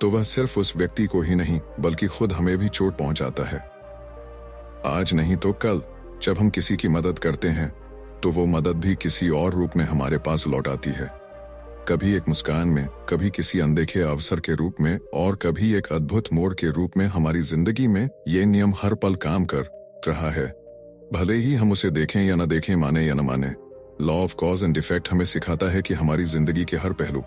तो वह सिर्फ उस व्यक्ति को ही नहीं बल्कि खुद हमें भी चोट पहुंचाता है। आज नहीं तो कल जब हम किसी की मदद करते हैं तो वो मदद भी किसी और रूप में हमारे पास लौट आती है। कभी एक मुस्कान में, कभी किसी अनदेखे अवसर के रूप में, और कभी एक अद्भुत मोड़ के रूप में हमारी जिंदगी में ये नियम हर पल काम कर रहा है, भले ही हम उसे देखें या न देखें, माने या न माने। Law of cause and effect हमें सिखाता है कि हमारी जिंदगी के हर पहलू,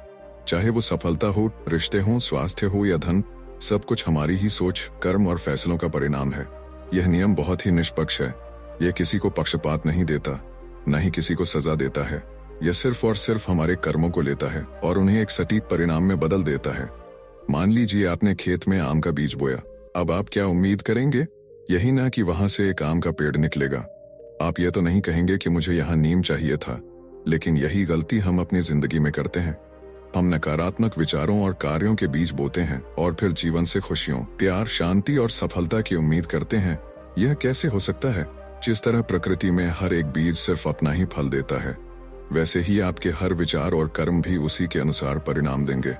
चाहे वो सफलता हो, रिश्ते हो, स्वास्थ्य हो या धन, सब कुछ हमारी ही सोच, कर्म और फैसलों का परिणाम है। यह नियम बहुत ही निष्पक्ष है। यह किसी को पक्षपात नहीं देता, न ही किसी को सजा देता है। यह सिर्फ और सिर्फ हमारे कर्मों को लेता है और उन्हें एक सटीक परिणाम में बदल देता है। मान लीजिए आपने खेत में आम का बीज बोया, अब आप क्या उम्मीद करेंगे? यही ना कि वहां से एक आम का पेड़ निकलेगा। आप यह तो नहीं कहेंगे कि मुझे यहाँ नीम चाहिए था। लेकिन यही गलती हम अपनी जिंदगी में करते हैं। हम नकारात्मक विचारों और कार्यों के बीज बोते हैं और फिर जीवन से खुशियों, प्यार, शांति और सफलता की उम्मीद करते हैं। यह कैसे हो सकता है? जिस तरह प्रकृति में हर एक बीज सिर्फ अपना ही फल देता है, वैसे ही आपके हर विचार और कर्म भी उसी के अनुसार परिणाम देंगे।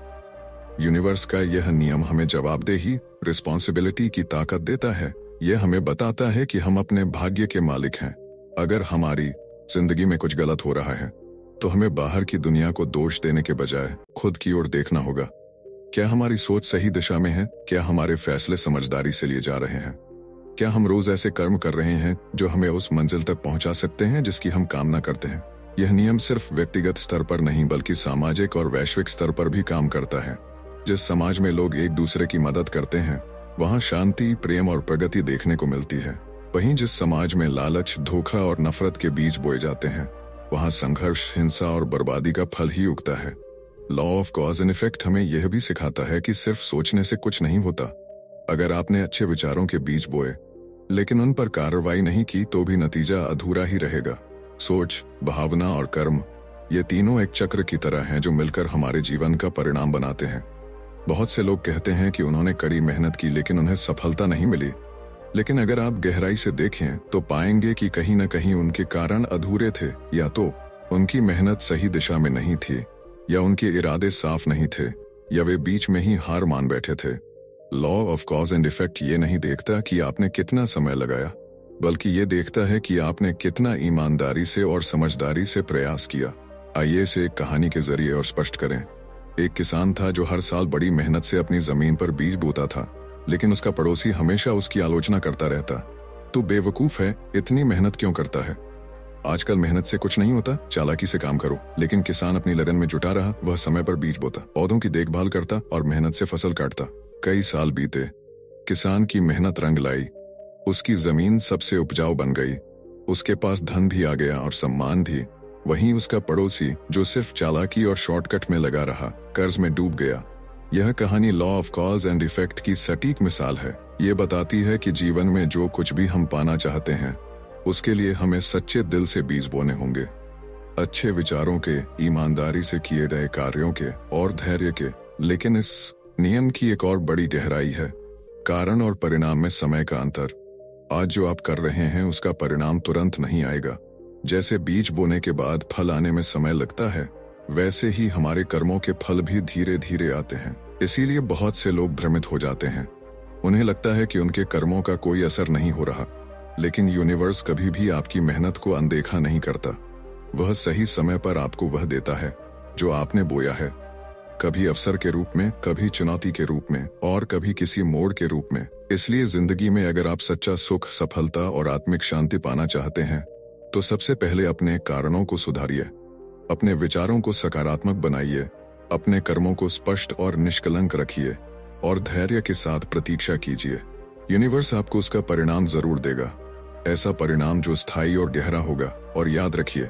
यूनिवर्स का यह नियम हमें जवाबदेही, रिस्पॉन्सिबिलिटी की ताकत देता है। यह हमें बताता है कि हम अपने भाग्य के मालिक हैं। अगर हमारी जिंदगी में कुछ गलत हो रहा है तो हमें बाहर की दुनिया को दोष देने के बजाय खुद की ओर देखना होगा। क्या हमारी सोच सही दिशा में है? क्या हमारे फैसले समझदारी से लिए जा रहे हैं? क्या हम रोज ऐसे कर्म कर रहे हैं जो हमें उस मंजिल तक पहुंचा सकते हैं जिसकी हम कामना करते हैं? यह नियम सिर्फ व्यक्तिगत स्तर पर नहीं बल्कि सामाजिक और वैश्विक स्तर पर भी काम करता है। जिस समाज में लोग एक दूसरे की मदद करते हैं वहां शांति, प्रेम और प्रगति देखने को मिलती है। वहीं जिस समाज में लालच, धोखा और नफरत के बीज बोए जाते हैं वहां संघर्ष, हिंसा और बर्बादी का फल ही उगता है। Law of cause and effect हमें यह भी सिखाता है कि सिर्फ सोचने से कुछ नहीं होता। अगर आपने अच्छे विचारों के बीज बोए लेकिन उन पर कार्रवाई नहीं की तो भी नतीजा अधूरा ही रहेगा। सोच, भावना और कर्म, ये तीनों एक चक्र की तरह हैं जो मिलकर हमारे जीवन का परिणाम बनाते हैं। बहुत से लोग कहते हैं कि उन्होंने कड़ी मेहनत की लेकिन उन्हें सफलता नहीं मिली। लेकिन अगर आप गहराई से देखें तो पाएंगे कि कहीं न कहीं उनके कारण अधूरे थे। या तो उनकी मेहनत सही दिशा में नहीं थी, या उनके इरादे साफ नहीं थे, या वे बीच में ही हार मान बैठे थे। Law of cause and effect ये नहीं देखता कि आपने कितना समय लगाया, बल्कि ये देखता है कि आपने कितना ईमानदारी से और समझदारी से प्रयास किया। आइए इसे एक कहानी के जरिए और स्पष्ट करें। एक किसान था जो हर साल बड़ी मेहनत से अपनी जमीन पर बीज बोता था, लेकिन उसका पड़ोसी हमेशा उसकी आलोचना करता रहता। तू बेवकूफ है, इतनी मेहनत क्यों करता है? आजकल मेहनत से कुछ नहीं होता, चालाकी से काम करो। लेकिन किसान अपनी लगन में जुटा रहा। वह समय पर बीज बोता, पौधों की देखभाल करता और मेहनत से फसल काटता। कई साल बीते, किसान की मेहनत रंग लाई। उसकी जमीन सबसे उपजाऊ बन गई। उसके पास धन भी आ गया और सम्मान भी। वहीं उसका पड़ोसी, जो सिर्फ चालाकी और शॉर्टकट में लगा रहा, कर्ज में डूब गया। यह कहानी law of cause and effect की सटीक मिसाल है। ये बताती है कि जीवन में जो कुछ भी हम पाना चाहते हैं उसके लिए हमें सच्चे दिल से बीज बोने होंगे। अच्छे विचारों के, ईमानदारी से किए गए कार्यों के और धैर्य के। लेकिन इस नियम की एक और बड़ी गहराई है, कारण और परिणाम में समय का अंतर। आज जो आप कर रहे हैं उसका परिणाम तुरंत नहीं आएगा। जैसे बीज बोने के बाद फल आने में समय लगता है, वैसे ही हमारे कर्मों के फल भी धीरे धीरे आते हैं। इसीलिए बहुत से लोग भ्रमित हो जाते हैं। उन्हें लगता है कि उनके कर्मों का कोई असर नहीं हो रहा, लेकिन यूनिवर्स कभी भी आपकी मेहनत को अनदेखा नहीं करता। वह सही समय पर आपको वह देता है जो आपने बोया है, कभी अवसर के रूप में, कभी चुनौती के रूप में और कभी किसी मोड़ के रूप में। इसलिए जिंदगी में अगर आप सच्चा सुख, सफलता और आत्मिक शांति पाना चाहते हैं तो सबसे पहले अपने कारणों को सुधारिए, अपने विचारों को सकारात्मक बनाइए, अपने कर्मों को स्पष्ट और निष्कलंक रखिए और धैर्य के साथ प्रतीक्षा कीजिए। यूनिवर्स आपको उसका परिणाम जरूर देगा, ऐसा परिणाम जो स्थायी और गहरा होगा। और याद रखिए,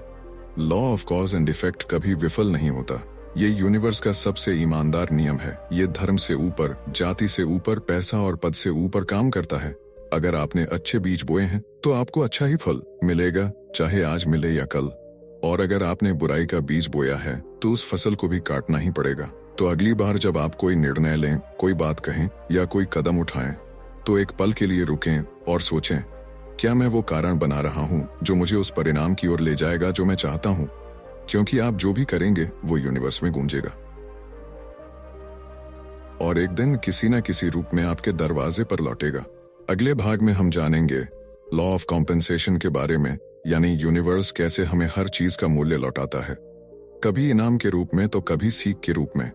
law of cause and effect कभी विफल नहीं होता। ये यूनिवर्स का सबसे ईमानदार नियम है। ये धर्म से ऊपर, जाति से ऊपर, पैसा और पद से ऊपर काम करता है। अगर आपने अच्छे बीज बोए हैं तो आपको अच्छा ही फल मिलेगा, चाहे आज मिले या कल। और अगर आपने बुराई का बीज बोया है तो उस फसल को भी काटना ही पड़ेगा। तो अगली बार जब आप कोई निर्णय लें, कोई बात कहें या कोई कदम उठाएं, तो एक पल के लिए रुकें और सोचें, क्या मैं वो कारण बना रहा हूँ जो मुझे उस परिणाम की ओर ले जाएगा जो मैं चाहता हूँ? क्योंकि आप जो भी करेंगे वो यूनिवर्स में गूंजेगा और एक दिन किसी न किसी रूप में आपके दरवाजे पर लौटेगा। अगले भाग में हम जानेंगे लॉ ऑफ कॉम्पेंसेशन के बारे में, यानी यूनिवर्स कैसे हमें हर चीज का मूल्य लौटाता है, कभी इनाम के रूप में तो कभी सीख के रूप में।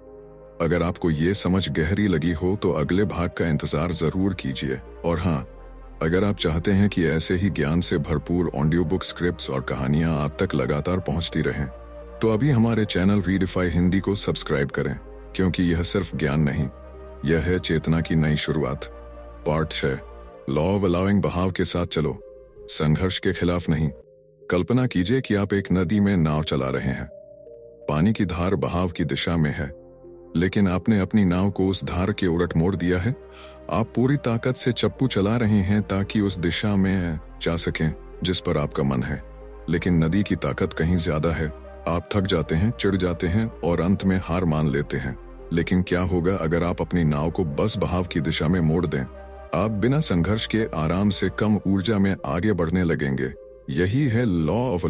अगर आपको ये समझ गहरी लगी हो तो अगले भाग का इंतजार जरूर कीजिए। और हाँ, अगर आप चाहते हैं कि ऐसे ही ज्ञान से भरपूर ऑडियो बुक, स्क्रिप्ट्स और कहानियां आप तक लगातार पहुंचती रहें, तो अभी हमारे चैनल रीडिफाई हिंदी को सब्सक्राइब करें, क्योंकि यह सिर्फ ज्ञान नहीं, यह है चेतना की नई शुरुआत। Part 6, law of allowing. बहाव के साथ चलो, संघर्ष के खिलाफ नहीं। कल्पना कीजिए कि आप एक नदी में नाव चला रहे हैं। पानी की धार बहाव की दिशा में है, लेकिन आपने अपनी नाव को उस धार के उलट मोड़ दिया है। आप पूरी ताकत से चप्पू चला रहे हैं ताकि उस दिशा में जा सकें जिस पर आपका मन है, लेकिन नदी की ताकत कहीं ज्यादा है। आप थक जाते हैं, चिढ़ जाते हैं और अंत में हार मान लेते हैं। लेकिन क्या होगा अगर आप अपनी नाव को बस बहाव की दिशा में मोड़ दें? आप बिना संघर्ष के आराम से कम ऊर्जा में आगे बढ़ने लगेंगे। यही है लॉ ऑफ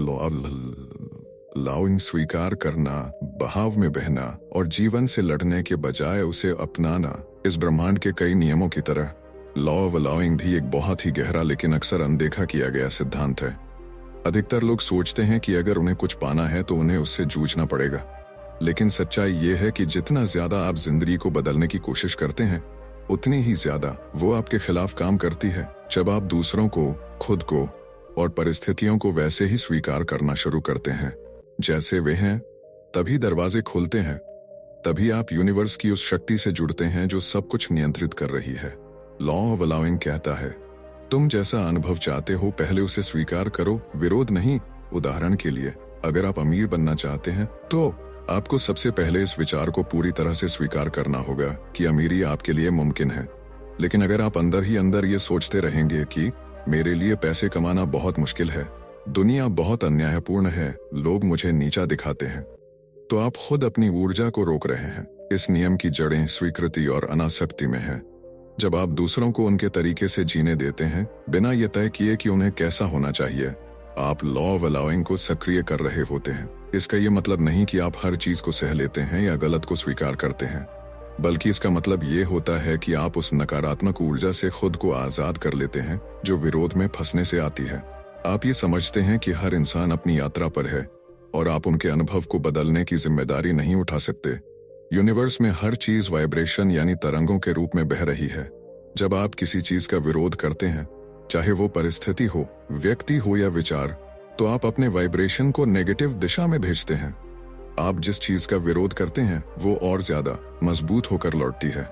अलाउइंग स्वीकार करना, बहाव में बहना और जीवन से लड़ने के बजाय उसे अपनाना इस ब्रह्मांड के कई नियमों की तरह लॉ ऑफ अलाउइंग भी एक बहुत ही गहरा लेकिन अक्सर अनदेखा किया गया सिद्धांत है। अधिकतर लोग सोचते हैं कि अगर उन्हें कुछ पाना है तो उन्हें उससे जूझना पड़ेगा, लेकिन सच्चाई ये है कि जितना ज्यादा आप जिंदगी को बदलने की कोशिश करते हैं उतनी ही ज्यादा वो आपके खिलाफ काम करती है। जब आप दूसरों को, खुद को और परिस्थितियों को वैसे ही स्वीकार करना शुरू करते हैं जैसे वे हैं, तभी दरवाजे खुलते हैं, तभी आप यूनिवर्स की उस शक्ति से जुड़ते हैं जो सब कुछ नियंत्रित कर रही है। लॉ ऑफ अलाउइंग कहता है, तुम जैसा अनुभव चाहते हो पहले उसे स्वीकार करो, विरोध नहीं। उदाहरण के लिए, अगर आप अमीर बनना चाहते हैं तो आपको सबसे पहले इस विचार को पूरी तरह से स्वीकार करना होगा कि अमीरी आपके लिए मुमकिन है। लेकिन अगर आप अंदर ही अंदर ये सोचते रहेंगे कि मेरे लिए पैसे कमाना बहुत मुश्किल है, दुनिया बहुत अन्यायपूर्ण है, लोग मुझे नीचा दिखाते हैं, तो आप खुद अपनी ऊर्जा को रोक रहे हैं। इस नियम की जड़ें स्वीकृति और अनासक्ति में है। जब आप दूसरों को उनके तरीके से जीने देते हैं बिना ये तय किए कि उन्हें कैसा होना चाहिए, आप लॉ ऑफ अलाउइंग को सक्रिय कर रहे होते हैं। इसका ये मतलब नहीं कि आप हर चीज को सह लेते हैं या गलत को स्वीकार करते हैं, बल्कि इसका मतलब ये होता है कि आप उस नकारात्मक ऊर्जा से खुद को आजाद कर लेते हैं जो विरोध में फंसने से आती है। आप ये समझते हैं कि हर इंसान अपनी यात्रा पर है और आप उनके अनुभव को बदलने की जिम्मेदारी नहीं उठा सकते। यूनिवर्स में हर चीज वाइब्रेशन यानी तरंगों के रूप में बह रही है। जब आप किसी चीज का विरोध करते हैं, चाहे वो परिस्थिति हो, व्यक्ति हो या विचार, तो आप अपने वाइब्रेशन को नेगेटिव दिशा में भेजते हैं। आप जिस चीज का विरोध करते हैं वो और ज्यादा मजबूत होकर लौटती है।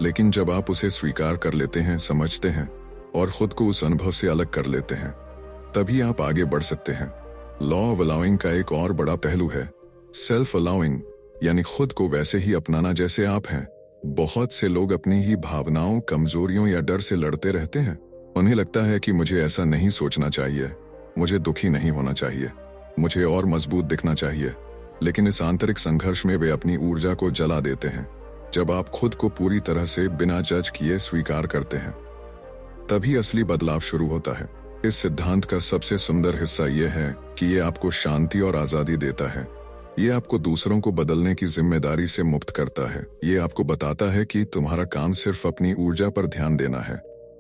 लेकिन जब आप उसे स्वीकार कर लेते हैं, समझते हैं और खुद को उस अनुभव से अलग कर लेते हैं, तभी आप आगे बढ़ सकते हैं। लॉ ऑफ अलाउइंग का एक और बड़ा पहलू है सेल्फ अलाउइंग, यानी खुद को वैसे ही अपनाना जैसे आप हैं। बहुत से लोग अपनी ही भावनाओं, कमजोरियों या डर से लड़ते रहते हैं। उन्हें लगता है कि मुझे ऐसा नहीं सोचना चाहिए, मुझे दुखी नहीं होना चाहिए, मुझे और मजबूत दिखना चाहिए। लेकिन इस आंतरिक संघर्ष में वे अपनी ऊर्जा को जला देते हैं। जब आप खुद को पूरी तरह से बिना जज किए स्वीकार करते हैं, तभी असली बदलाव शुरू होता है। इस सिद्धांत का सबसे सुंदर हिस्सा यह है कि ये आपको शांति और आजादी देता है। ये आपको दूसरों को बदलने की जिम्मेदारी से मुक्त करता है। ये आपको बताता है कि तुम्हारा काम सिर्फ अपनी ऊर्जा पर ध्यान देना है,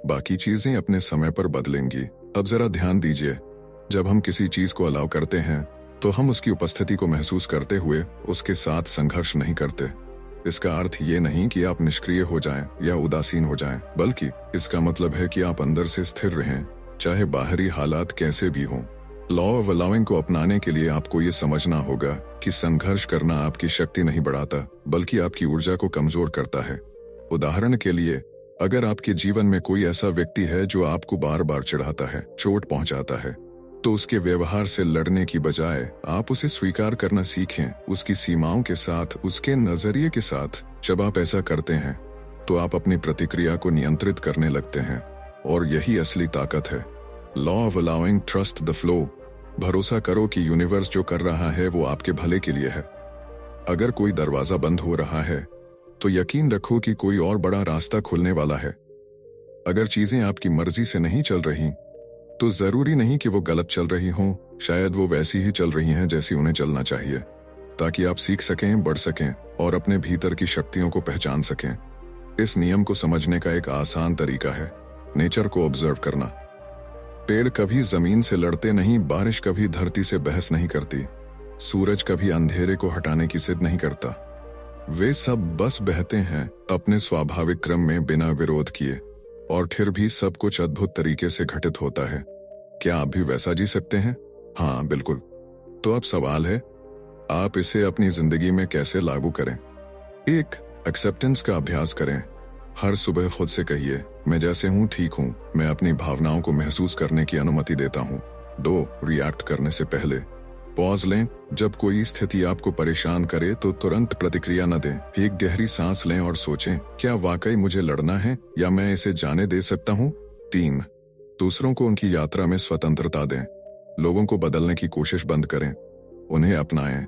बाकी चीजें अपने समय पर बदलेंगी। अब जरा ध्यान दीजिए, जब हम किसी चीज को अलाउ करते हैं तो हम उसकी उपस्थिति को महसूस करते हुए उसके साथ संघर्ष नहीं करते। इसका अर्थ ये नहीं कि आप निष्क्रिय हो जाएं या उदासीन हो जाएं, बल्कि इसका मतलब है कि आप अंदर से स्थिर रहें, चाहे बाहरी हालात कैसे भी हों। लॉ ऑफ अलाउइंग को अपनाने के लिए आपको ये समझना होगा कि संघर्ष करना आपकी शक्ति नहीं बढ़ाता, बल्कि आपकी ऊर्जा को कमजोर करता है। उदाहरण के लिए, अगर आपके जीवन में कोई ऐसा व्यक्ति है जो आपको बार बार चिढ़ाता है, चोट पहुंचाता है, तो उसके व्यवहार से लड़ने की बजाय आप उसे स्वीकार करना सीखें, उसकी सीमाओं के साथ, उसके नजरिए के साथ। जब आप ऐसा करते हैं तो आप अपनी प्रतिक्रिया को नियंत्रित करने लगते हैं, और यही असली ताकत है। Law of allowing trust the flow, भरोसा करो कि यूनिवर्स जो कर रहा है वो आपके भले के लिए है। अगर कोई दरवाजा बंद हो रहा है तो यकीन रखो कि कोई और बड़ा रास्ता खुलने वाला है। अगर चीजें आपकी मर्जी से नहीं चल रही तो जरूरी नहीं कि वो गलत चल रही हों, शायद वो वैसी ही चल रही हैं जैसी उन्हें चलना चाहिए, ताकि आप सीख सकें, बढ़ सकें और अपने भीतर की शक्तियों को पहचान सकें। इस नियम को समझने का एक आसान तरीका है नेचर को ऑब्जर्व करना। पेड़ कभी जमीन से लड़ते नहीं, बारिश कभी धरती से बहस नहीं करती, सूरज कभी अंधेरे को हटाने की जिद नहीं करता। वे सब बस बहते हैं अपने स्वाभाविक क्रम में बिना विरोध किए, और फिर भी सब कुछ अद्भुत तरीके से घटित होता है। क्या आप भी वैसा जी सकते हैं? हाँ, बिल्कुल। तो अब सवाल है, आप इसे अपनी जिंदगी में कैसे लागू करें? 1. एक्सेप्टेंस का अभ्यास करें। हर सुबह खुद से कहिए, मैं जैसे हूँ ठीक हूँ, मैं अपनी भावनाओं को महसूस करने की अनुमति देता हूँ। 2. रिएक्ट करने से पहले पॉज लें। जब कोई स्थिति आपको परेशान करे तो तुरंत प्रतिक्रिया न दें। एक गहरी सांस लें और सोचें, क्या वाकई मुझे लड़ना है या मैं इसे जाने दे सकता हूँ? 3. दूसरों को उनकी यात्रा में स्वतंत्रता दें। लोगों को बदलने की कोशिश बंद करें, उन्हें अपनाएं,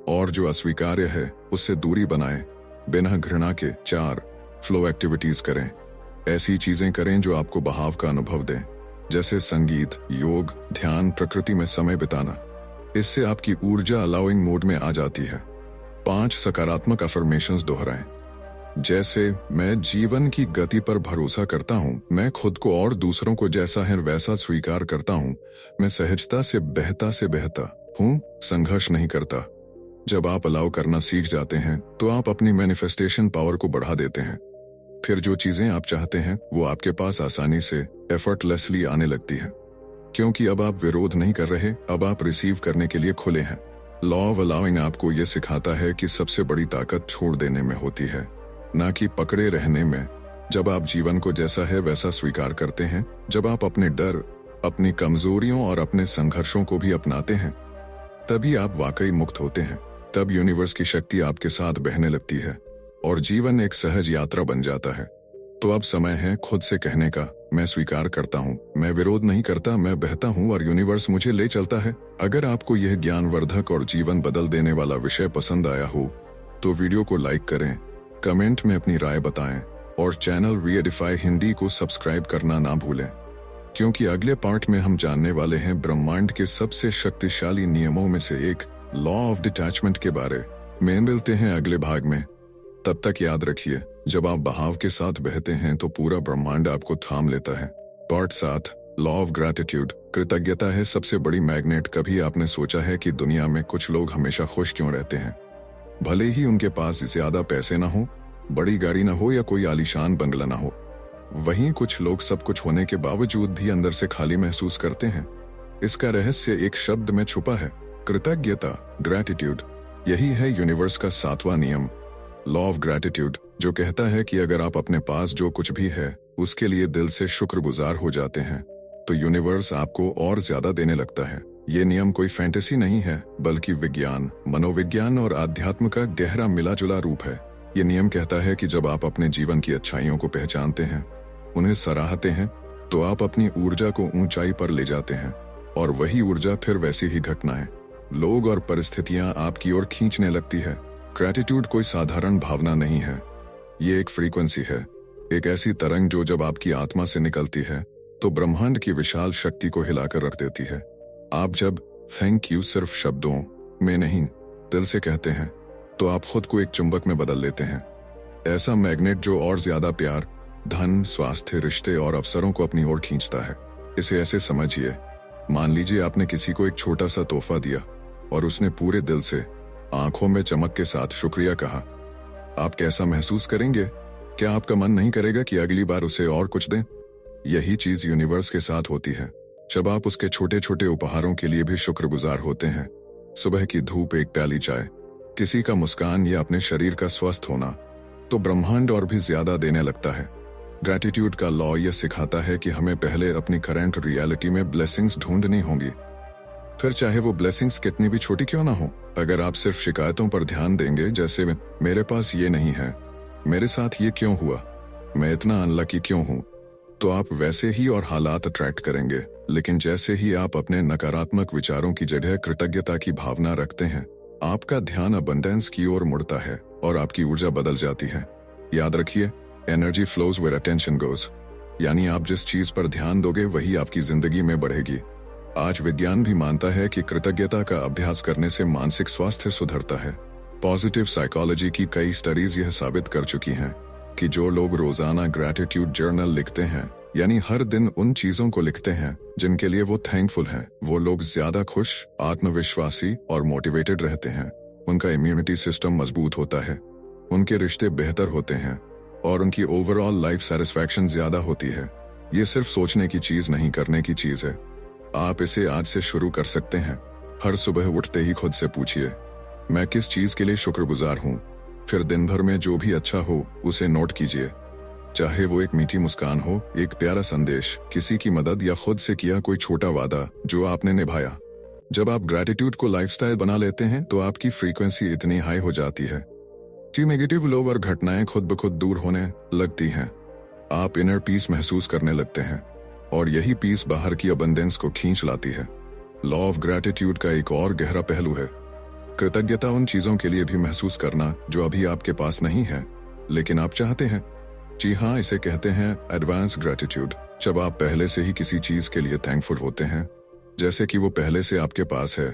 और जो अस्वीकार्य है उससे दूरी बनाएं बिना घृणा के। 4. फ्लो एक्टिविटीज करें। ऐसी चीजें करें जो आपको बहाव का अनुभव दें, जैसे संगीत, योग, ध्यान, प्रकृति में समय बिताना। इससे आपकी ऊर्जा अलाउइंग मोड में आ जाती है। 5 सकारात्मक अफर्मेशंस दोहराएं, जैसे मैं जीवन की गति पर भरोसा करता हूँ, मैं खुद को और दूसरों को जैसा है वैसा स्वीकार करता हूँ, मैं सहजता से बहता हूँ, संघर्ष नहीं करता। जब आप अलाउ करना सीख जाते हैं तो आप अपनी मैनिफेस्टेशन पावर को बढ़ा देते हैं। फिर जो चीजें आप चाहते हैं वो आपके पास आसानी से एफर्टलेसली आने लगती है, क्योंकि अब आप विरोध नहीं कर रहे, अब आप रिसीव करने के लिए खुले हैं। लॉ ऑफ अलाउइंग आपको यह सिखाता है कि सबसे बड़ी ताकत छोड़ देने में होती है, ना कि पकड़े रहने में। जब आप जीवन को जैसा है वैसा स्वीकार करते हैं, जब आप अपने डर, अपनी कमजोरियों और अपने संघर्षों को भी अपनाते हैं, तभी आप वाकई मुक्त होते हैं। तब यूनिवर्स की शक्ति आपके साथ बहने लगती है और जीवन एक सहज यात्रा बन जाता है। तो अब समय है खुद से कहने का, मैं स्वीकार करता हूँ, मैं विरोध नहीं करता, मैं बहता हूँ और यूनिवर्स मुझे ले चलता है। अगर आपको यह ज्ञानवर्धक और जीवन बदल देने वाला विषय पसंद आया हो तो वीडियो को लाइक करें, कमेंट में अपनी राय बताएं और चैनल रीएडिफाई हिंदी को सब्सक्राइब करना ना भूलें, क्योंकि अगले पार्ट में हम जानने वाले हैं ब्रह्मांड के सबसे शक्तिशाली नियमों में से एक, लॉ ऑफ डिटैचमेंट के बारे में। मिलते हैं अगले भाग में। तब तक याद रखिए, जब आप बहाव के साथ बहते हैं तो पूरा ब्रह्मांड आपको थाम लेता है। Part 7, law of gratitude. कृतज्ञता है सबसे बड़ी मैग्नेट। कभी आपने सोचा है कि दुनिया में कुछ लोग हमेशा खुश क्यों रहते हैं? भले ही उनके पास ज्यादा पैसे ना हो, बड़ी गाड़ी ना हो या कोई आलीशान बंगला ना हो, वहीं कुछ लोग सब कुछ होने के बावजूद भी अंदर से खाली महसूस करते हैं। इसका रहस्य एक शब्द में छुपा है, कृतज्ञता, ग्रैटिट्यूड। यही है यूनिवर्स का 7वां नियम, लॉ ऑफ ग्रैटिट्यूड, जो कहता है कि अगर आप अपने पास जो कुछ भी है उसके लिए दिल से शुक्रगुजार हो जाते हैं तो यूनिवर्स आपको और ज्यादा देने लगता है। ये नियम कोई फैंटेसी नहीं है, बल्कि विज्ञान, मनोविज्ञान और आध्यात्म का गहरा मिला-जुला रूप है। ये नियम कहता है कि जब आप अपने जीवन की अच्छाइयों को पहचानते हैं, उन्हें सराहते हैं, तो आप अपनी ऊर्जा को ऊंचाई पर ले जाते हैं और वही ऊर्जा फिर वैसी ही घटनाएं, लोग और परिस्थितियां आपकी ओर खींचने लगती है। ग्रैटिट्यूड कोई साधारण भावना नहीं है, ये एक फ्रीक्वेंसी है, एक ऐसी तरंग जो जब आपकी आत्मा से निकलती है तो ब्रह्मांड की विशाल शक्ति को हिलाकर रख देती है। आप जब थैंक यू सिर्फ शब्दों में नहीं, दिल से कहते हैं, तो आप खुद को एक चुंबक में बदल लेते हैं। ऐसा मैग्नेट जो और ज्यादा प्यार, धन, स्वास्थ्य, रिश्ते और अवसरों को अपनी ओर खींचता है। इसे ऐसे समझिए, मान लीजिए आपने किसी को एक छोटा सा तोहफा दिया और उसने पूरे दिल से, आंखों में चमक के साथ शुक्रिया कहा। आप कैसा महसूस करेंगे? क्या आपका मन नहीं करेगा कि अगली बार उसे और कुछ दें? यही चीज यूनिवर्स के साथ होती है। जब आप उसके छोटे छोटे उपहारों के लिए भी शुक्रगुजार होते हैं, सुबह की धूप, एक प्याली चाय, किसी का मुस्कान या अपने शरीर का स्वस्थ होना, तो ब्रह्मांड और भी ज्यादा देने लगता है। ग्रैटिट्यूड का लॉ यह सिखाता है कि हमें पहले अपनी करंट रियलिटी में ब्लेसिंग्स ढूंढनी होंगी, फिर चाहे वो ब्लेसिंग्स कितनी भी छोटी क्यों ना हो। अगर आप सिर्फ शिकायतों पर ध्यान देंगे, जैसे मेरे पास ये नहीं है, मेरे साथ ये क्यों हुआ, मैं इतना अनलकी क्यों हूं, तो आप वैसे ही और हालात अट्रैक्ट करेंगे। लेकिन जैसे ही आप अपने नकारात्मक विचारों की जगह कृतज्ञता की भावना रखते हैं, आपका ध्यान अबंडेंस की ओर मुड़ता है और आपकी ऊर्जा बदल जाती है। याद रखिए, energy flows where attention goes, यानी आप जिस चीज पर ध्यान दोगे वही आपकी जिंदगी में बढ़ेगी। आज विज्ञान भी मानता है कि कृतज्ञता का अभ्यास करने से मानसिक स्वास्थ्य सुधरता है। पॉजिटिव साइकोलॉजी की कई स्टडीज यह साबित कर चुकी हैं कि जो लोग रोजाना ग्रैटिट्यूड जर्नल लिखते हैं, यानी हर दिन उन चीजों को लिखते हैं जिनके लिए वो थैंकफुल हैं, वो लोग ज्यादा खुश, आत्मविश्वासी और मोटिवेटेड रहते हैं। उनका इम्यूनिटी सिस्टम मजबूत होता है, उनके रिश्ते बेहतर होते हैं और उनकी ओवरऑल लाइफ सेटिस्फैक्शन ज्यादा होती है। ये सिर्फ सोचने की चीज नहीं, करने की चीज है। आप इसे आज से शुरू कर सकते हैं। हर सुबह उठते ही खुद से पूछिए, मैं किस चीज के लिए शुक्रगुजार हूँ। फिर दिन भर में जो भी अच्छा हो उसे नोट कीजिए, चाहे वो एक मीठी मुस्कान हो, एक प्यारा संदेश, किसी की मदद या खुद से किया कोई छोटा वादा जो आपने निभाया। जब आप ग्रैटिट्यूड को लाइफस्टाइल बना लेते हैं तो आपकी फ्रीक्वेंसी इतनी हाई हो जाती है कि नेगेटिव लोग और घटनाएं खुद ब खुद दूर होने लगती हैं। आप इनर पीस महसूस करने लगते हैं और यही पीस बाहर की अबंडेंस को खींच लाती है। लॉ ऑफ ग्रैटिट्यूड का एक और गहरा पहलू है कृतज्ञता उन चीजों के लिए भी महसूस करना जो अभी आपके पास नहीं है लेकिन आप चाहते हैं। जी हाँ, इसे कहते हैं एडवांस ग्रैटिट्यूड। जब आप पहले से ही किसी चीज के लिए थैंकफुल होते हैं, जैसे कि वो पहले से आपके पास है,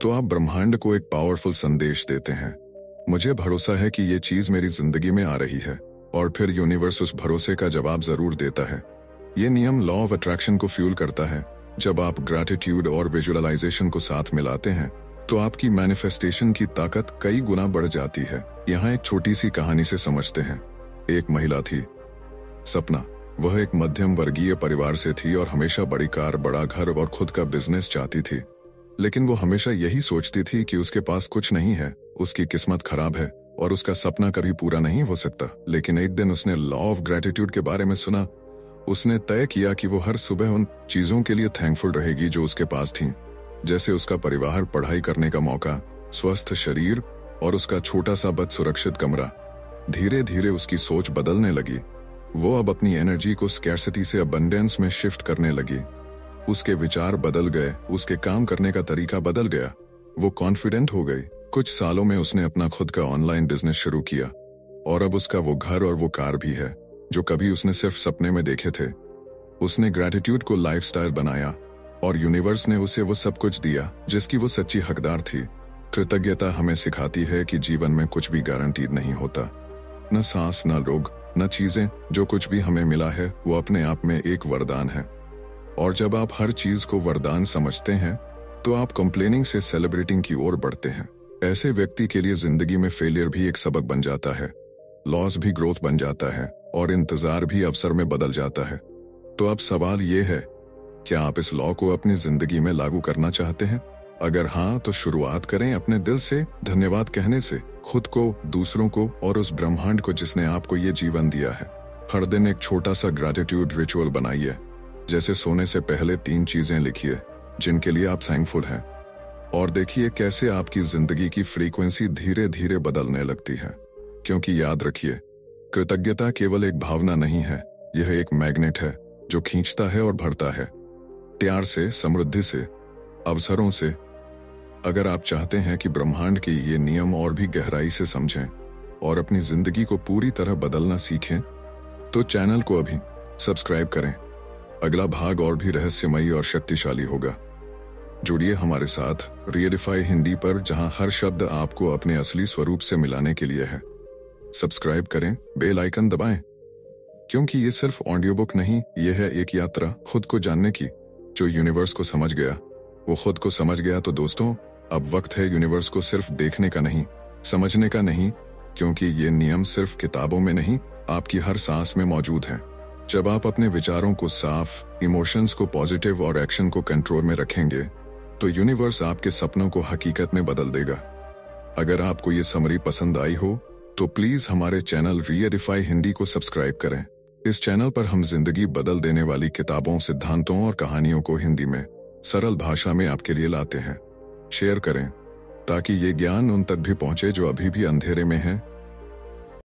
तो आप ब्रह्मांड को एक पावरफुल संदेश देते हैं, मुझे भरोसा है कि ये चीज मेरी जिंदगी में आ रही है, और फिर यूनिवर्स उस भरोसे का जवाब जरूर देता है। ये नियम लॉ ऑफ अट्रैक्शन को फ्यूल करता है। जब आप ग्रैटिट्यूड और विजुअलाइजेशन को साथ मिलाते हैं तो आपकी मैनिफेस्टेशन की ताकत कई गुना बढ़ जाती है। यहाँ एक छोटी सी कहानी से समझते हैं। एक महिला थी, सपना। वह एक मध्यम वर्गीय परिवार से थी और हमेशा बड़ी कार, बड़ा घर और खुद का बिजनेस चाहती थी। लेकिन वो हमेशा यही सोचती थी कि उसके पास कुछ नहीं है, उसकी किस्मत खराब है और उसका सपना कभी पूरा नहीं हो सकता। लेकिन एक दिन उसने लॉ ऑफ ग्रैटिट्यूड के बारे में सुना। उसने तय किया कि वो हर सुबह उन चीजों के लिए थैंकफुल रहेगी जो उसके पास थीं, जैसे उसका परिवार, पढ़ाई करने का मौका, स्वस्थ शरीर और उसका छोटा सा बद सुरक्षित कमरा। धीरे धीरे उसकी सोच बदलने लगी। वो अब अपनी एनर्जी को स्कैर्सिटी से अबंडेंस में शिफ्ट करने लगी। उसके विचार बदल गए, उसके काम करने का तरीका बदल गया। वो कॉन्फिडेंट हो गई। कुछ सालों में उसने अपना खुद का ऑनलाइन बिजनेस शुरू किया और अब उसका वो घर और वो कार भी है जो कभी उसने सिर्फ सपने में देखे थे। उसने ग्रैटिट्यूड को लाइफस्टाइल बनाया और यूनिवर्स ने उसे वो सब कुछ दिया जिसकी वो सच्ची हकदार थी। कृतज्ञता हमें सिखाती है कि जीवन में कुछ भी गारंटीड नहीं होता, न सांस, न रोग, न चीजें। जो कुछ भी हमें मिला है वो अपने आप में एक वरदान है। और जब आप हर चीज को वरदान समझते हैं तो आप कंप्लेनिंग से सेलिब्रेटिंग की ओर बढ़ते हैं। ऐसे व्यक्ति के लिए जिंदगी में फेलियर भी एक सबक बन जाता है, लॉस भी ग्रोथ बन जाता है और इंतजार भी अवसर में बदल जाता है। तो अब सवाल ये है, क्या आप इस लॉ को अपनी जिंदगी में लागू करना चाहते हैं? अगर हाँ, तो शुरुआत करें अपने दिल से धन्यवाद कहने से, खुद को, दूसरों को और उस ब्रह्मांड को जिसने आपको ये जीवन दिया है। हर दिन एक छोटा सा ग्रैटिट्यूड रिचुअल बनाइए, जैसे सोने से पहले 3 चीजें लिखिए जिनके लिए आप थैंकफुल हैं, और देखिए कैसे आपकी जिंदगी की फ्रीक्वेंसी धीरे धीरे बदलने लगती है। क्योंकि याद रखिए, कृतज्ञता केवल एक भावना नहीं है, यह एक मैग्नेट है जो खींचता है और भरता है, प्यार से, समृद्धि से, अवसरों से। अगर आप चाहते हैं कि ब्रह्मांड के ये नियम और भी गहराई से समझें और अपनी जिंदगी को पूरी तरह बदलना सीखें, तो चैनल को अभी सब्सक्राइब करें। अगला भाग और भी रहस्यमयी और शक्तिशाली होगा। जुड़िए हमारे साथ रीडिफाई हिंदी पर, जहां हर शब्द आपको अपने असली स्वरूप से मिलाने के लिए है। सब्सक्राइब करें, बेल आइकन दबाएं, क्योंकि ये सिर्फ ऑडियो बुक नहीं, ये है एक यात्रा खुद को जानने की। जो यूनिवर्स को समझ गया वो खुद को समझ गया। तो दोस्तों, अब वक्त है यूनिवर्स को सिर्फ देखने का नहीं, समझने का नहीं, क्योंकि ये नियम सिर्फ किताबों में नहीं, आपकी हर सांस में मौजूद हैं। जब आप अपने विचारों को साफ, इमोशंस को पॉजिटिव और एक्शन को कंट्रोल में रखेंगे, तो यूनिवर्स आपके सपनों को हकीकत में बदल देगा। अगर आपको ये समरी पसंद आई हो तो प्लीज हमारे चैनल रीडिफाई हिंदी को सब्सक्राइब करें। इस चैनल पर हम जिंदगी बदल देने वाली किताबों, सिद्धांतों और कहानियों को हिंदी में सरल भाषा में आपके लिए लाते हैं। शेयर करें ताकि ये ज्ञान उन तक भी पहुंचे जो अभी भी अंधेरे में हैं